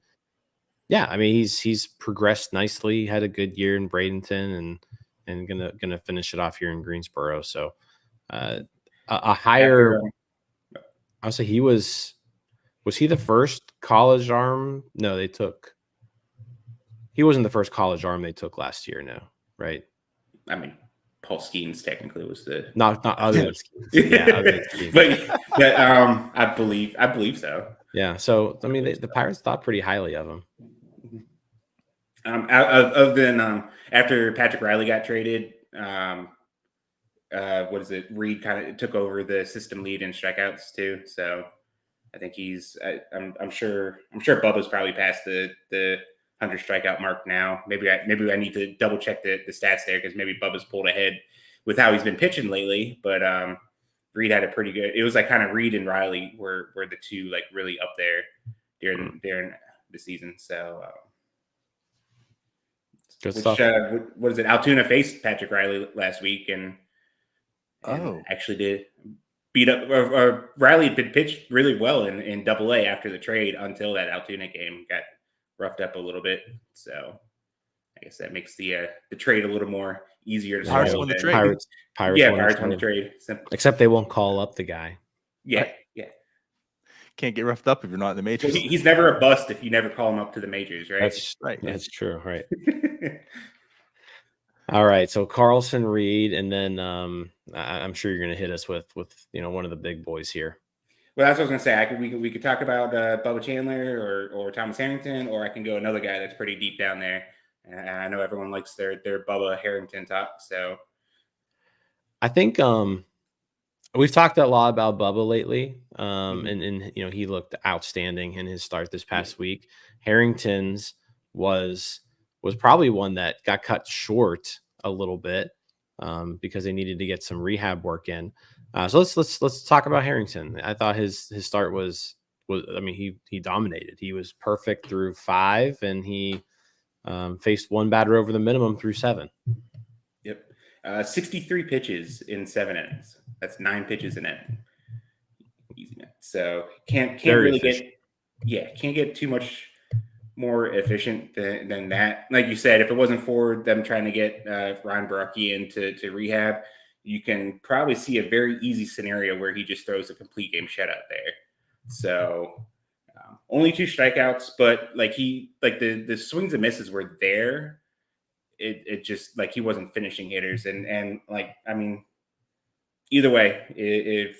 yeah, I mean he's progressed nicely. Had a good year in Bradenton, and gonna finish it off here in Greensboro. So a higher, I'll say he was he the first college arm? No, they took. He wasn't the first college arm they took last year, no, right? I mean, Paul Skeens technically was the not other than Skeens. Yeah, other than Skeens. but I believe so. Yeah, so I mean, the Pirates thought pretty highly of him. Other than after Patrick Riley got traded, what is it? Reed kind of took over the system lead in strikeouts too. So I think I'm sure Bubba's probably past the 100 strikeout mark now. Maybe I need to double check the stats there because maybe Bubba's pulled ahead with how he's been pitching lately. But Reed had a pretty good. It was like kind of Reed and Riley were the two like really up there during the season. So good stuff. What is it? Altoona faced Patrick Riley last week and actually did beat up. Riley had been pitched really well in Double-A after the trade until that Altoona game got roughed up a little bit, so I guess that makes the trade a little more easier to Pirates swallow. won the trade. Pirates won the trade. Except they won't call up the guy. Yeah, right. Yeah. Can't get roughed up if you're not in the majors. He's never a bust if you never call him up to the majors, right? That's right. That's true, right? All right, so Carlson Reed, and then I'm sure you're going to hit us with one of the big boys here. Well, that's what I was going to say. We could talk about Bubba Chandler or Thomas Harrington, or I can go another guy that's pretty deep down there. And I know everyone likes their Bubba Harrington talk. So I think we've talked a lot about Bubba lately, and he looked outstanding in his start this past week. Harrington's was probably one that got cut short a little bit because they needed to get some rehab work in. So let's talk about Harrington. I thought his start was I mean he dominated. He was perfect through 5, and he faced one batter over the minimum through 7. Yep, 63 pitches in 7 innings. That's 9 pitches an inning. Easy man. So can't really can't get too much more efficient than that. Like you said, if it wasn't for them trying to get Ryan Baraki into rehab, you can probably see a very easy scenario where he just throws a complete game shutout there. So only 2 strikeouts, but the swings and misses were there. It just like he wasn't finishing hitters, and like I mean, either way, if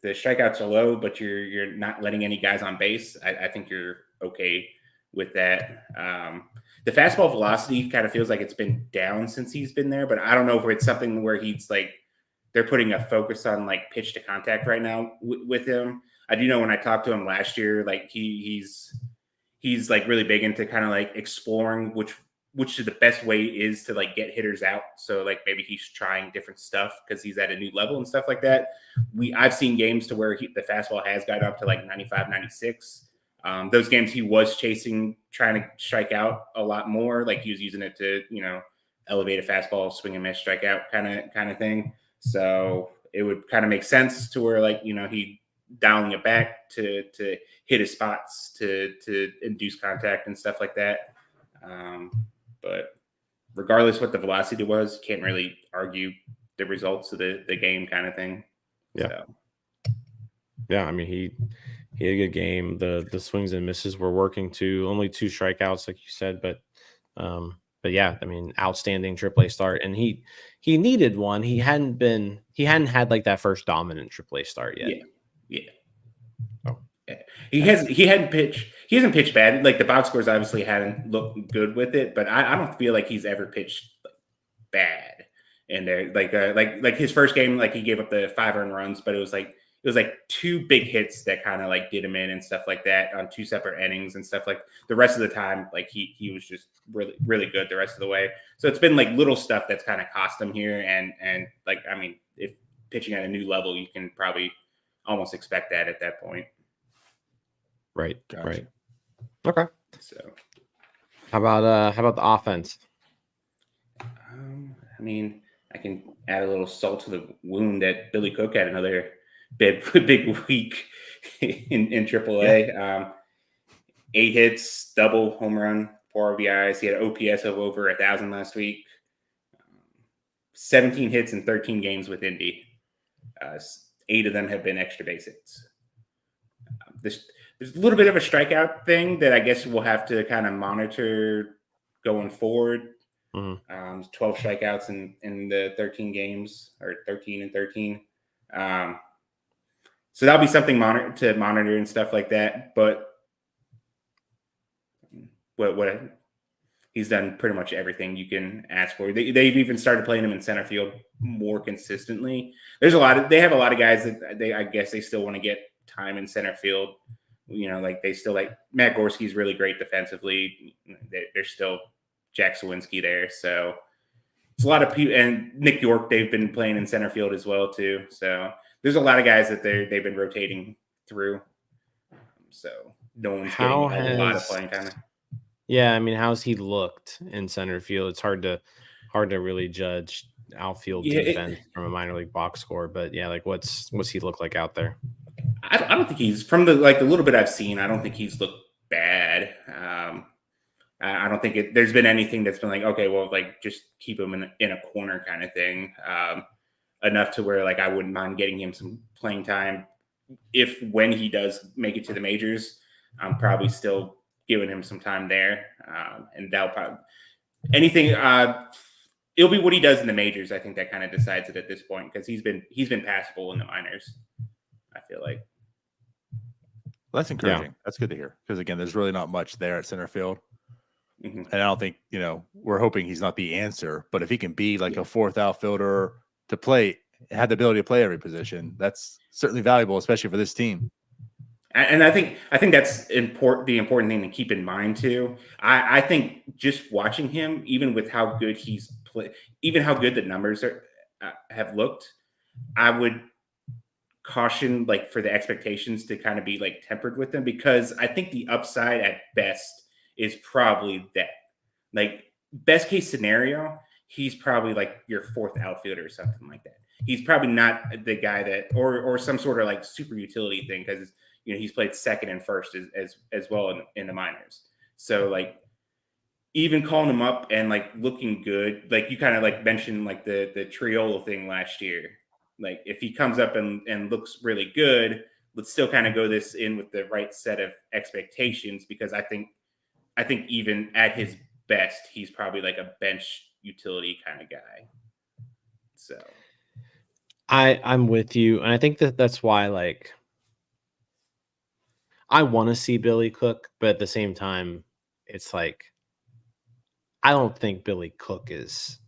the strikeouts are low, but you're not letting any guys on base, I think you're okay with that. The fastball velocity kind of feels like it's been down since he's been there, but I don't know if it's something where he's like they're putting a focus on like pitch to contact right now with him. I do know when I talked to him last year, like he's like really big into kind of like exploring which the best way is to like get hitters out. So like maybe he's trying different stuff because he's at a new level and stuff like that. I've seen games to where the fastball has got up to like 95, 96. Those games he was trying to strike out a lot more. Like he was using it to, elevate a fastball, swing and miss, strike out kind of thing. So it would kind of make sense to where like, he dialing it back to hit his spots to induce contact and stuff like that. But regardless what the velocity was, can't really argue the results of the game kind of thing. Yeah. So. Yeah. I mean, he had a good game. The swings and misses were working too. Only 2 strikeouts, like you said, but yeah, I mean, outstanding AAA start, and he needed one. He hadn't had like that first dominant AAA start yet. Yeah. Oh. He hasn't pitched bad. Like the box scores obviously hadn't looked good with it, but I don't feel like he's ever pitched bad. And there, like his first game, like he gave up the 5 earned runs, but it was like 2 big hits that kind of like did him in and stuff like that on 2 separate innings and stuff. Like the rest of the time, like he was just really, really good the rest of the way. So it's been like little stuff that's kind of cost him here. And like, I mean, if pitching at a new level, you can probably almost expect that at that point. Right. Gotcha. Right. Okay. So how about the offense? I mean, I can add a little salt to the wound that Billy Cook had another big week in AAA. 8 hits, double home run, 4 RBIs. He had an OPS of over 1,000 last week. 17 hits in 13 games with Indy. 8 of them have been extra base hits. There's a little bit of a strikeout thing that I guess we'll have to kind of monitor going forward. 12 strikeouts in the 13 games, or 13 and 13. So that'll be something to monitor and stuff like that. But what he's done pretty much everything you can ask for. They've even started playing him in center field more consistently. They have a lot of guys that I guess they still want to get time in center field. Like they still like Matt Gorski's really great defensively. There's still Jack Sawinski there. So it's a lot of people, and Nick York, they've been playing in center field as well too. So there's a lot of guys that they've been rotating through. So no one's getting a lot of playing time. Yeah, I mean, how's he looked in center field? It's hard to really judge outfield defense from a minor league box score, but yeah, like what's he look like out there? I don't think he's, from the little bit I've seen, I don't think he's looked bad. I don't think there's been anything that's been like, okay, well, like just keep him in a corner kind of thing, enough to where like I wouldn't mind getting him some playing time when he does make it to the majors. I'm probably still giving him some time there, and that'll probably it'll be what he does in the majors. I think that kind of decides it at this point, because he's been passable in the minors, I feel like. Well, that's encouraging. Yeah. That's good to hear, because again, there's really not much there at center field. And I don't think, we're hoping he's not the answer, but if he can be like a fourth outfielder to have the ability to play every position, that's certainly valuable, especially for this team. And I think that's important. The important thing to keep in mind too. I think just watching him, even with how good he's played, even how good the numbers have looked, I would caution like for the expectations to kind of be like tempered with them, because I think the upside at best is probably that. Like best case scenario, he's probably like your fourth outfielder or something like that. He's probably not the guy that, or some sort of like super utility thing, because he's played second and first as well in the minors. So like even calling him up and like looking good, like you kind of like mentioned like the Triolo thing last year. Like if he comes up and looks really good, let's still kind of go this in with the right set of expectations, because I think even at his best, he's probably like a bench utility kind of guy. So I'm with you, and I think that's why like I want to see Billy Cook, but at the same time, it's like I don't think Billy Cook is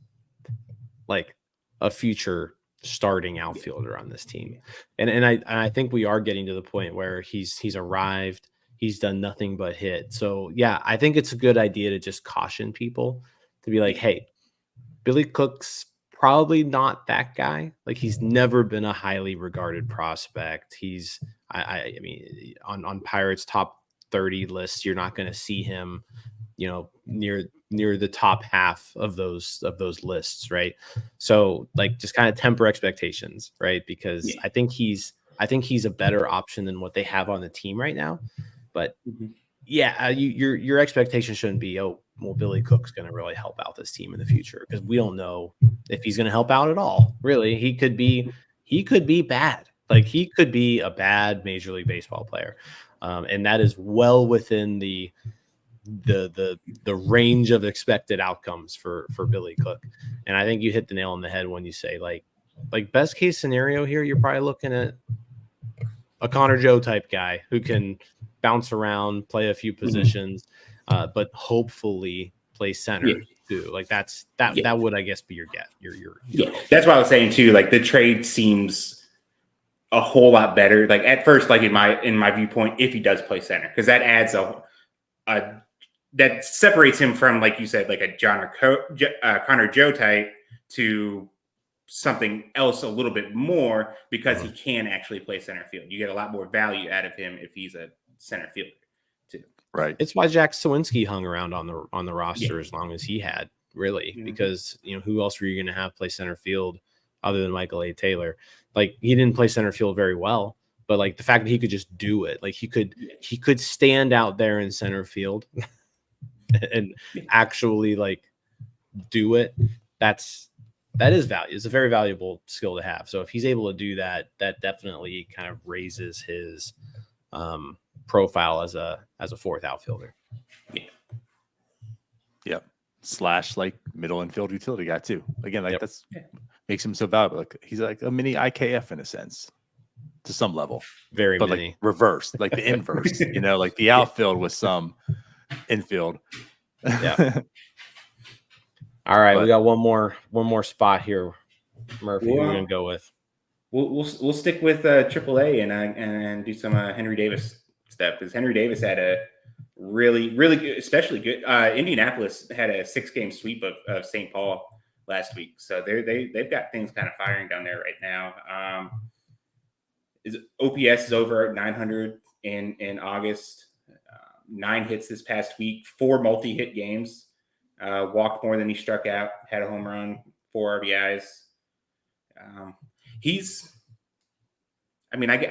like a future starting outfielder on this team. And I think we are getting to the point where he's arrived. He's done nothing but hit. So yeah, I think it's a good idea to just caution people to be like, hey, Billy Cook's probably not that guy. Like he's never been a highly regarded prospect. I mean, on Pirates top 30 lists, you're not going to see him, near the top half of those lists, right? So like just kind of temper expectations, right? Because I think he's a better option than what they have on the team right now. But your expectation shouldn't be, oh, well, Billy Cook's going to really help out this team in the future, because we don't know if he's going to help out at all. Really, he could be bad. Like he could be a bad Major League Baseball player, and that is well within the range of expected outcomes for Billy Cook. And I think you hit the nail on the head when you say like best case scenario here, you're probably looking at a Connor Joe type guy who can bounce around, play a few positions, but hopefully play center too. Like that would, I guess, be your get. Your That's what I was saying too. Like the trade seems a whole lot better. Like at first, like in my viewpoint, if he does play center, because that adds that separates him from, like you said, like a Connor Joe type to something else a little bit more, because he can actually play center field. You get a lot more value out of him if he's a center fielder too. Right. It's why Jack Sawinski hung around on the roster as long as he had. really, because who else were you going to have play center field other than Michael A. Taylor? Like, he didn't play center field very well, but like the fact that he could just do it, like he could stand out there in center field and actually like do it. That is value. It's a very valuable skill to have. So if he's able to do that, that definitely kind of raises his profile as a fourth outfielder. Yep. / like middle infield utility guy too. Again, like that's makes him so valuable. Like he's like a mini IKF in a sense, to some level. Very but mini. Like reverse, like the inverse. Like the outfield with some infield. Yeah. All right, we got one more spot here, Murphy. Who are we gonna go with? We'll stick with AAA and do some Henry Davis stuff, because Henry Davis had a really good, especially good. Indianapolis had a 6-game sweep of St. Paul last week, so they've got things kind of firing down there right now. His OPS is over at 900 in August. 9 hits this past week, 4 multi-hit games. Walked more than he struck out, had a home run, 4 RBIs. I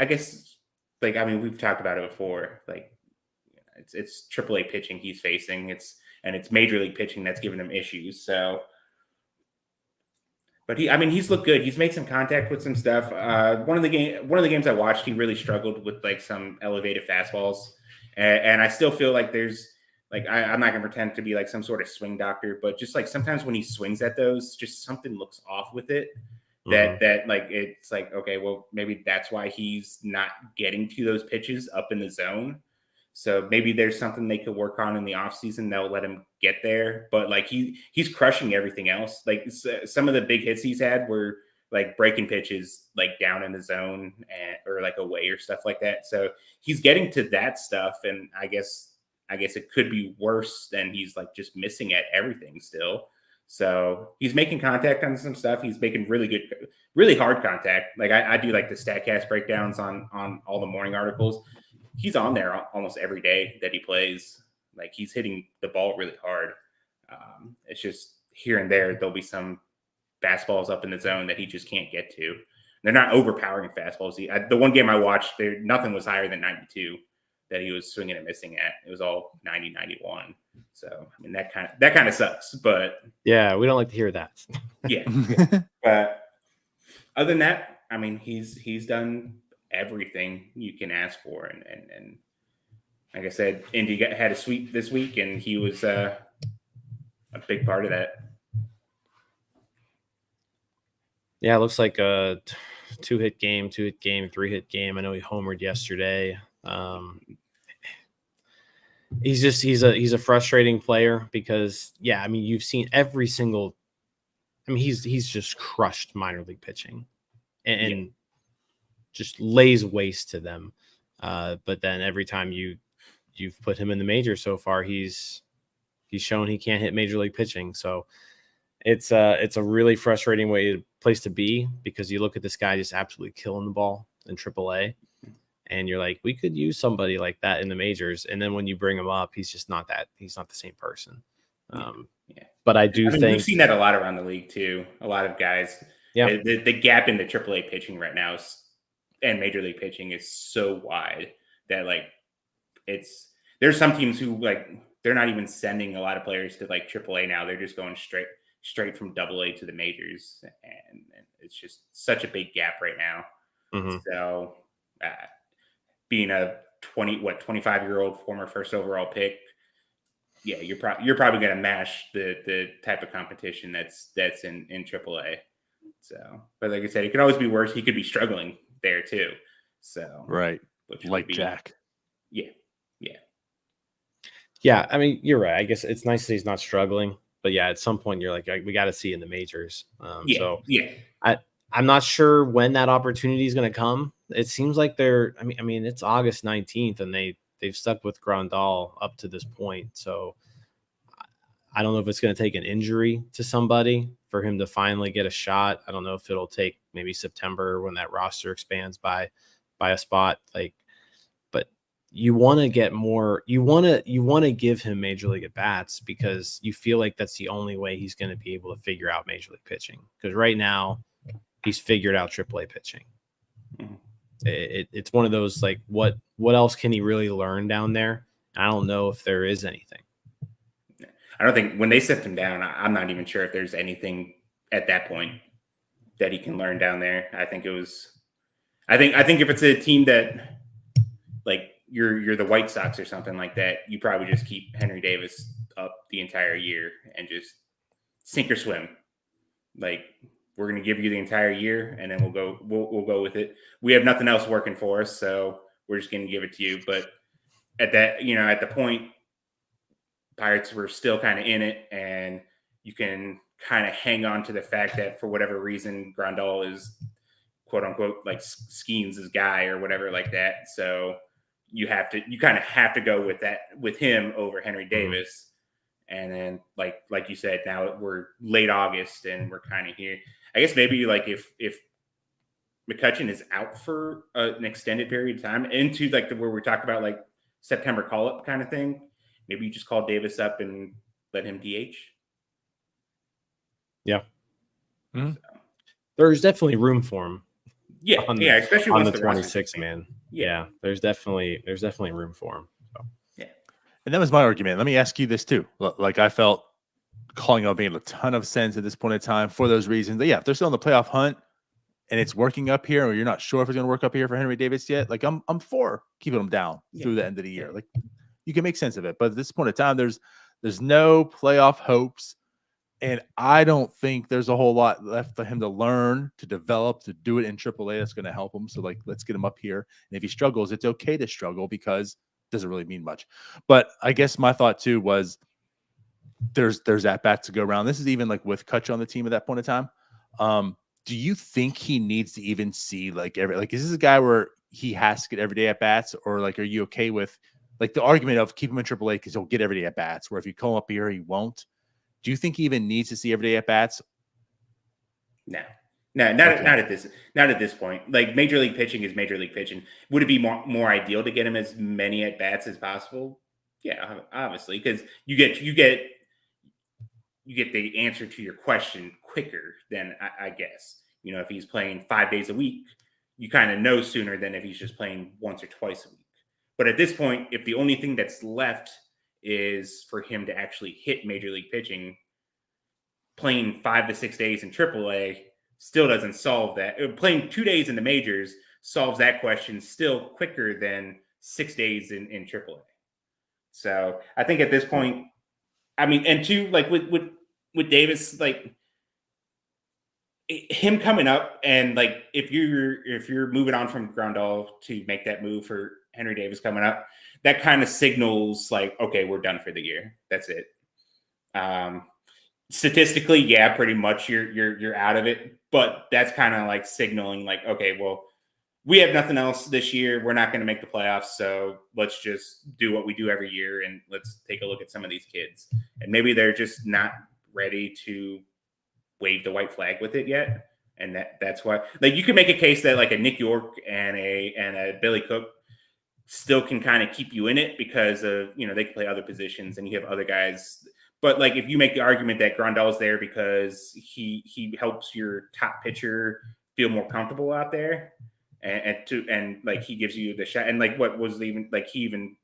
guess, we've talked about it before. Like, it's AAA pitching he's facing. It's Major League pitching that's giving him issues. So, but he's looked good. He's made some contact with some stuff. One of the games I watched, he really struggled with like some elevated fastballs, and I still feel like there's. Like, I'm not going to pretend to be like some sort of swing doctor, but just like sometimes when he swings at those, just something looks off with it. That like, it's like, okay, well, maybe that's why he's not getting to those pitches up in the zone. So maybe there's something they could work on in the offseason that'll let him get there. But like he's crushing everything else. Like some of the big hits he's had were like breaking pitches, like down in the zone or like away or stuff like that. So he's getting to that stuff. And I guess it could be worse than he's like just missing at everything still. So he's making contact on some stuff. He's making really hard contact. Like I do like the StatCast breakdowns on all the morning articles. He's on there almost every day that he plays. Like he's hitting the ball really hard. It's just here and there, there'll be some fastballs up in the zone that he just can't get to. They're not overpowering fastballs. The one game I watched, nothing was higher than 92. That he was swinging and missing at. It was all 90, 91. So that kind of sucks. But yeah, we don't like to hear that. Yeah. But other than that, he's done everything you can ask for, and like I said, Indy had a sweep this week, and he was a big part of that. Yeah, it looks like a 2-hit game, 3-hit game. I know he homered yesterday. He's a frustrating player because you've seen every single. He's just crushed minor league pitching, and just lays waste to them. But then every time you've put him in the major so far, he's shown he can't hit major league pitching. So it's a really frustrating place to be, because you look at this guy just absolutely killing the ball in AAA. And you're like, we could use somebody like that in the majors. And then when you bring him up, he's just not that. He's not the same person. But I do think we've seen that a lot around the league too. A lot of guys. Yeah. The gap in the AAA pitching right now and major league pitching is so wide that like there's some teams who like they're not even sending a lot of players to like AAA now. They're just going straight from AA to the majors, and it's just such a big gap right now. Mm-hmm. So. Being a 25-year-old former first overall pick, you're probably going to mash the type of competition that's in AAA. So, but like I said, it could always be worse. He could be struggling there too. So, right, like Jack. Yeah. You're right. I guess it's nice that he's not struggling, but at some point you're like, we got to see in the majors. I'm not sure when that opportunity is going to come. It seems like it's August 19th, and they've stuck with Grandal up to this point. So I don't know if it's going to take an injury to somebody for him to finally get a shot. I don't know if it'll take maybe September when that roster expands by a spot. But you want to get more. You want to give him major league at bats because you feel like that's the only way he's going to be able to figure out major league pitching. Because right now, he's figured out AAA pitching. It's one of those like what else can he really learn down there? I don't know if there is anything. I don't think when they sent him down, I'm not even sure if there's anything at that point that he can learn down there. I think if it's a team that like you're the White Sox or something like that, you probably just keep Henry Davis up the entire year and just sink or swim. Like, we're going to give you the entire year, and then we'll go with it. We have nothing else working for us, so we're just going to give it to you. But at the point, Pirates were still kind of in it, and you can kind of hang on to the fact that for whatever reason, Grandal is quote unquote like Skeens' guy or whatever like that. So you kind of have to go with him over Henry Davis. And then like you said, now we're late August and we're kind of here. I guess maybe like if McCutchen is out for an extended period of time into like where we're talking about like September call up kind of thing, maybe you just call Davis up and let him DH. Yeah. So. There's definitely room for him. Yeah. Especially on the 26th man. Yeah. There's definitely room for him. So. Yeah. And that was my argument. Let me ask you this too. Like I felt calling out made a ton of sense at this point in time for those reasons. But yeah, if they're still in the playoff hunt and it's working up here, or you're not sure if it's going to work up here for Henry Davis yet, like I'm for keeping him down through the end of the year. Like you can make sense of it. But at this point in time, there's no playoff hopes. And I don't think there's a whole lot left for him to learn, to develop, to do it in AAA. That's going to help him. So, like, let's get him up here. And if he struggles, it's okay to struggle because it doesn't really mean much. But I guess my thought, too, was there's at-bats to go around. This is even, like, with Kutch on the team at that point in time. Do you think he needs to even see, like, is this a guy where he has to get everyday at-bats? Or, like, are you okay with, like, the argument of keep him in AAA because he'll get everyday at-bats, where if you call him up here, he won't? Do you think he even needs to see everyday at bats? No, not at this point. Like major league pitching is major league pitching. Would it be more ideal to get him as many at bats as possible? Yeah, obviously, because you get the answer to your question quicker than I guess. You know, if he's playing 5 days a week, you kind of know sooner than if he's just playing once or twice a week. But at this point, if the only thing that's left is for him to actually hit major league pitching, playing 5 to 6 days in AAA still doesn't solve that. Playing 2 days in the majors solves that question still quicker than 6 days in AAA. So I think at this point, I mean, and two, like with Davis, like him coming up and like if you're moving on from Grandal to make that move for Henry Davis coming up, that kind of signals like, okay, we're done for the year. That's it. Statistically, yeah, pretty much you're out of it. But that's kind of like signaling like, okay, well, we have nothing else this year. We're not going to make the playoffs. So let's just do what we do every year. And let's take a look at some of these kids. And maybe they're just not ready to wave the white flag with it yet. And that's why, like, you can make a case that like a Nick York and a Billy Cook still can kind of keep you in it because of, you know, they can play other positions and you have other guys. But like, if you make the argument that Grandal's there because he helps your top pitcher feel more comfortable out there and like he gives you the shot and like what was even like he even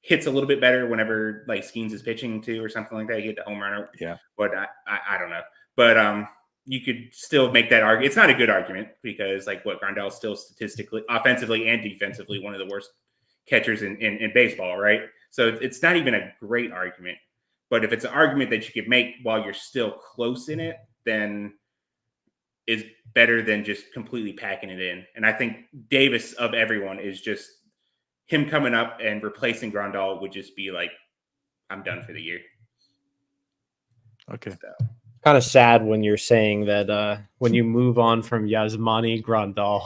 hits a little bit better whenever like Skeens is pitching too or something like that. He hit the home run. Yeah. But I don't know. But you could still make that argument. It's not a good argument because like what Grandal is still statistically, offensively and defensively, one of the worst catchers in baseball, right? So it's not even a great argument. But if it's an argument that you could make while you're still close in it, then is better than just completely packing it in. And I think Davis of everyone is just him coming up and replacing Grandal would just be like, I'm done for the year. Okay. So. Kind of sad when you're saying that when you move on from Yasmani Grandal,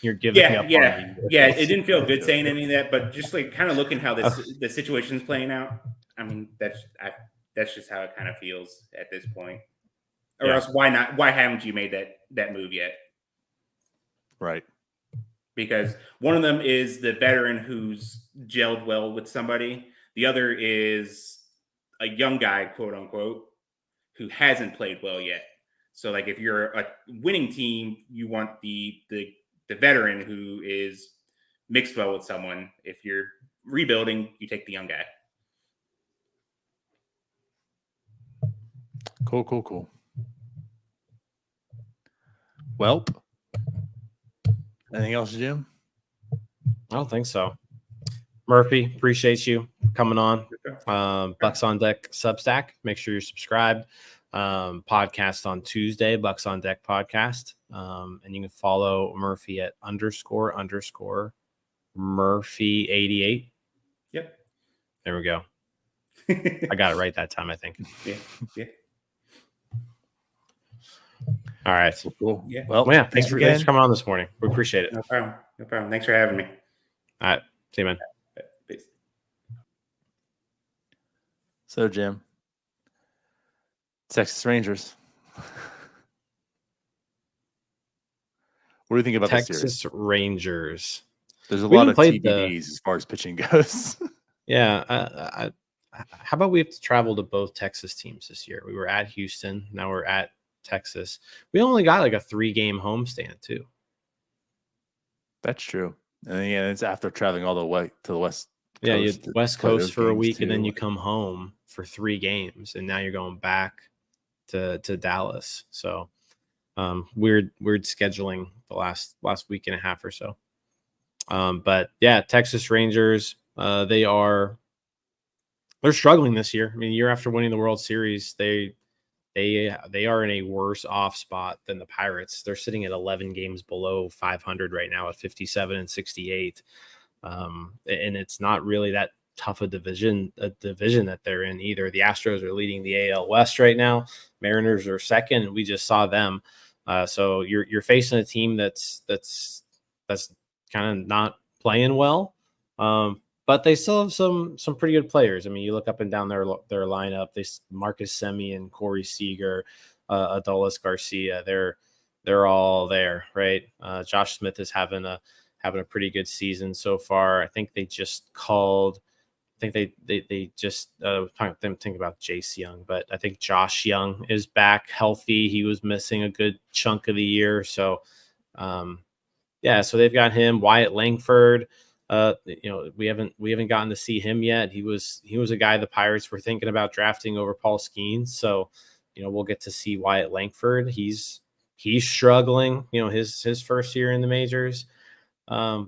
you're giving up. Yeah. It didn't feel good saying any of that, but just like kind of looking how the situation's playing out. I mean, that's just how it kind of feels at this point. Or else, why not? Why haven't you made that move yet? Right. because one of them is the veteran who's gelled well with somebody. The other is a young guy, quote unquote, who hasn't played well yet. So like if you're a winning team, you want the veteran who is mixed well with someone. If you're rebuilding, you take the young guy. Cool. Well, anything else, Jim? I don't think so. Murphy, appreciate you coming on. Bucs On Deck Substack. Make sure you're subscribed. Podcast on Tuesday, Bucs On Deck podcast. And you can follow Murphy at __ Murphy 88. Yep. There we go. I got it right that time, I think. Yeah. All right. Cool. Yeah. Well, yeah. Thanks for coming on this morning. We appreciate it. No problem. Thanks for having me. All right. See you, man. Peace. So, Jim, Texas Rangers. What do you think about Texas this series? Rangers? There's a lot of TBDs as far as pitching goes. Yeah. How about we have to travel to both Texas teams this year? We were at Houston. Now we're at Texas. We only got like a 3-game homestand too. That's true. And yeah, it's after traveling all the way to the West. Yeah, you West Coast for a week, and then you come home for 3 games, and now you're going back to Dallas. So weird scheduling the last week and a half or so. But yeah, Texas Rangers, they're struggling this year. I mean, year after winning the World Series, they are in a worse off spot than the Pirates. They're sitting at 11 games below 500 right now at 57 and 68. And it's not really that tough a division that they're in either. The Astros are leading the AL West right now. Mariners are second. We just saw them. So you're facing a team that's kind of not playing well. But they still have some pretty good players. I mean, you look up and down their lineup. Marcus Semien, Corey Seager, Adolis Garcia. They're all there, right? Josh Smith is having a pretty good season so far. I think they just called. I think they just think about Jace Young, but I think Josh Young is back healthy. He was missing a good chunk of the year, so yeah. So they've got him, Wyatt Langford. We haven't gotten to see him yet. He was a guy the Pirates were thinking about drafting over Paul Skeens. So, we'll get to see Wyatt Langford. He's struggling, his first year in the majors. Yeah,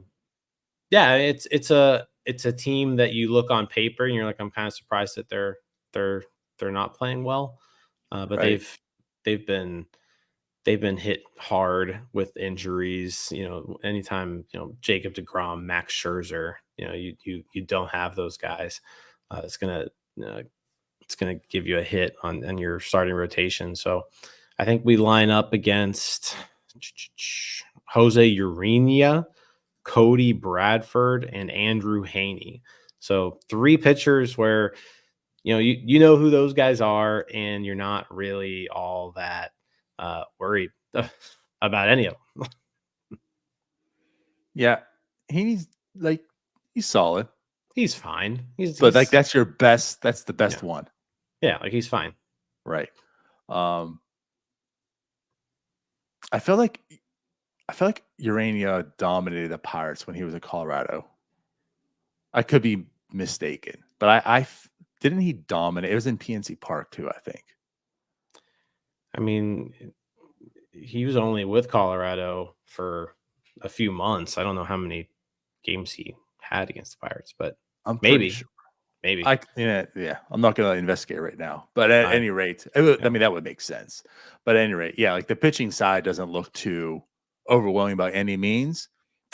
it's a team that you look on paper and you're like, I'm kind of surprised that they're not playing well. But right. they've been hit hard with injuries. Anytime, Jacob deGrom, Max Scherzer, you don't have those guys. It's gonna give you a hit on your starting rotation. So I think we line up against Jose Urena, Cody Bradford, and Andrew Haney. So 3 pitchers where, you know who those guys are, and you're not really all that worried about any of them. Yeah, he's solid. He's fine. He's that's your best. That's the best one. Yeah, he's fine. Right. I feel like Urania dominated the Pirates when he was in Colorado. I could be mistaken, but I didn't he dominate? It was in PNC Park too, I think. I mean, he was only with Colorado for a few months. I don't know how many games he had against the Pirates, but maybe. Sure. Maybe. Yeah. I'm not going to investigate right now, but at any rate, I mean, that would make sense. But at any rate, yeah, like the pitching side doesn't look too overwhelming by any means.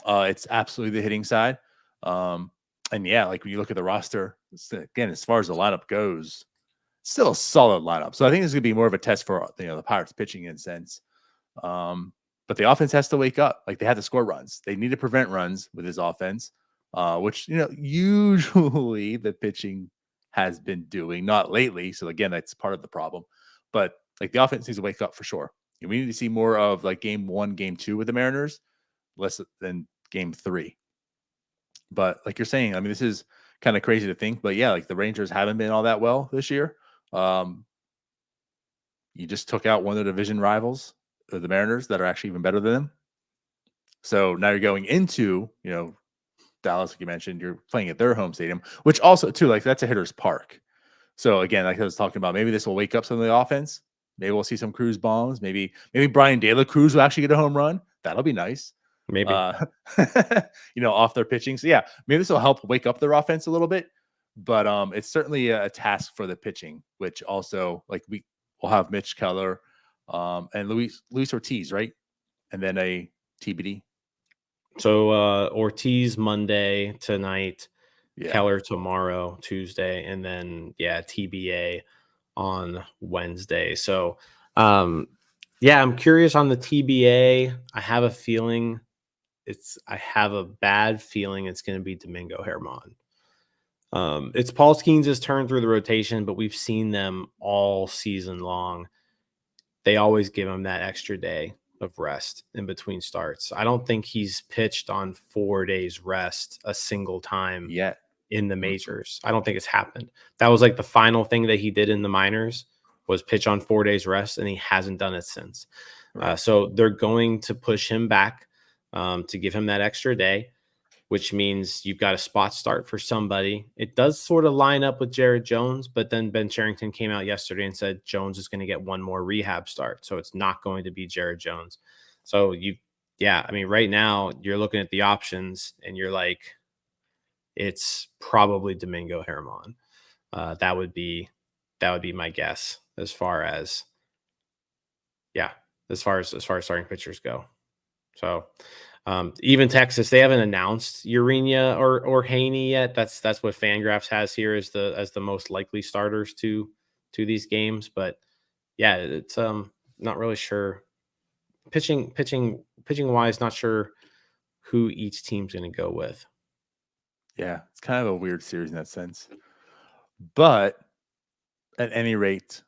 It's absolutely the hitting side. And yeah, like when you look at the roster, again, as far as the lineup goes, still a solid lineup. So I think this is going to be more of a test for the Pirates pitching in a sense. But the offense has to wake up. Like they have to score runs. They need to prevent runs with his offense, which usually the pitching has been doing, not lately. So again, that's part of the problem. But like the offense needs to wake up for sure. We need to see more of like game 1, game 2 with the Mariners, less than game 3. But like you're saying, I mean, this is kind of crazy to think, but yeah, like the Rangers haven't been all that well this year. You just took out one of the division rivals, the Mariners, that are actually even better than them. So now you're going into, Dallas, like you mentioned, you're playing at their home stadium, which also too, like that's a hitter's park. So again, like I was talking about, maybe this will wake up some of the offense. Maybe we'll see some Cruz bombs. Maybe Brian De La Cruz will actually get a home run. That'll be nice. Maybe. Off their pitching. So yeah, maybe this will help wake up their offense a little bit. But it's certainly a task for the pitching, which also like we will have Mitch Keller and Luis Ortiz, right? And then a TBD. So Ortiz Monday tonight, Yeah. Keller tomorrow, Tuesday, and then TBA on Wednesday. So I'm curious on the TBA. I have a bad feeling it's going to be Domingo Germán. It's Paul Skeens' turn through the rotation, but we've seen them all season long. They always give him that extra day of rest in between starts. I don't think he's pitched on 4 days rest a single time yet in the majors. I don't think it's happened. That was like the final thing that he did in the minors was pitch on 4 days rest, and he hasn't done it since. Right. So they're going to push him back to give him that extra day, which means you've got a spot start for somebody. It does sort of line up with Jared Jones, but then Ben Cherington came out yesterday and said Jones is going to get one more rehab start. So it's not going to be Jared Jones. So right now you're looking at the options and you're like, it's probably Domingo Germán. That would be my guess as far as starting pitchers go. So even Texas, they haven't announced Urena or Haney yet. That's what Fangraphs has here as the most likely starters to these games. But yeah, it's not really sure. Pitching wise, not sure who each team's going to go with. Yeah, it's kind of a weird series in that sense. But at any rate,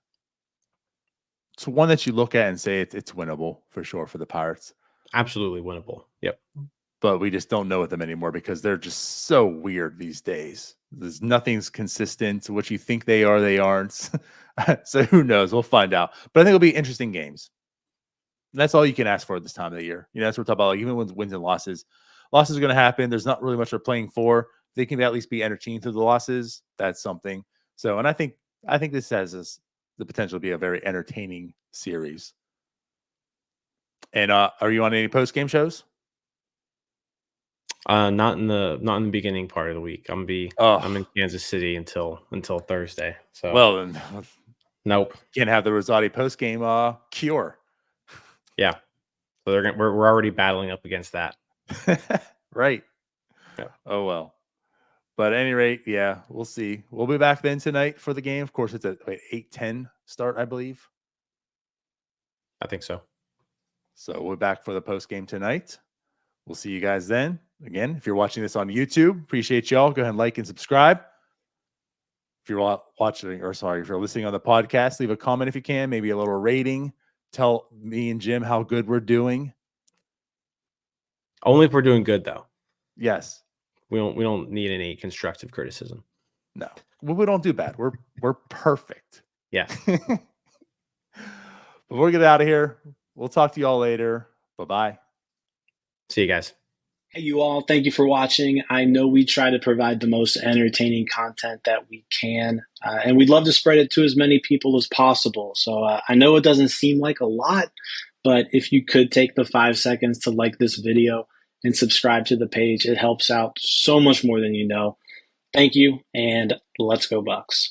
it's one that you look at and say it's winnable for sure for the Pirates. Absolutely winnable. Yep. But we just don't know with them anymore because they're just so weird these days. Nothing's consistent. What you think they are, they aren't. So who knows? We'll find out. But I think it'll be interesting games. And that's all you can ask for at this time of the year. That's what we're talking about. Like, even with wins and losses. Losses are going to happen. There's not really much they're playing for. They can at least be entertained through the losses. That's something. So, and I think this has the potential to be a very entertaining series. And are you on any post-game shows? Not in the beginning part of the week. I'm in Kansas City until Thursday. So then nope. Can't have the Rosati post-game cure. Yeah. So we're already battling up against that. Right. Yeah. Oh well. But at any rate, yeah, we'll see. We'll be back then tonight for the game. Of course, it's at 8:10 start, I believe. I think so. So we're back for the post game tonight. We'll see you guys then. Again, if you're watching this on YouTube, appreciate y'all. Go ahead and like and subscribe. If you're if you're listening on the podcast, leave a comment if you can, maybe a little rating. Tell me and Jim how good we're doing. Only if we're doing good, though. Yes. We don't need any constructive criticism. No. Well, we don't do bad. We're perfect. Yeah. Before we get out of here, we'll talk to you all later. Bye-bye. See you guys. Hey, you all. Thank you for watching. I know we try to provide the most entertaining content that we can, and we'd love to spread it to as many people as possible. So I know it doesn't seem like a lot, but if you could take the 5 seconds to like this video and subscribe to the page, it helps out so much more than you know. Thank you, and let's go Bucs.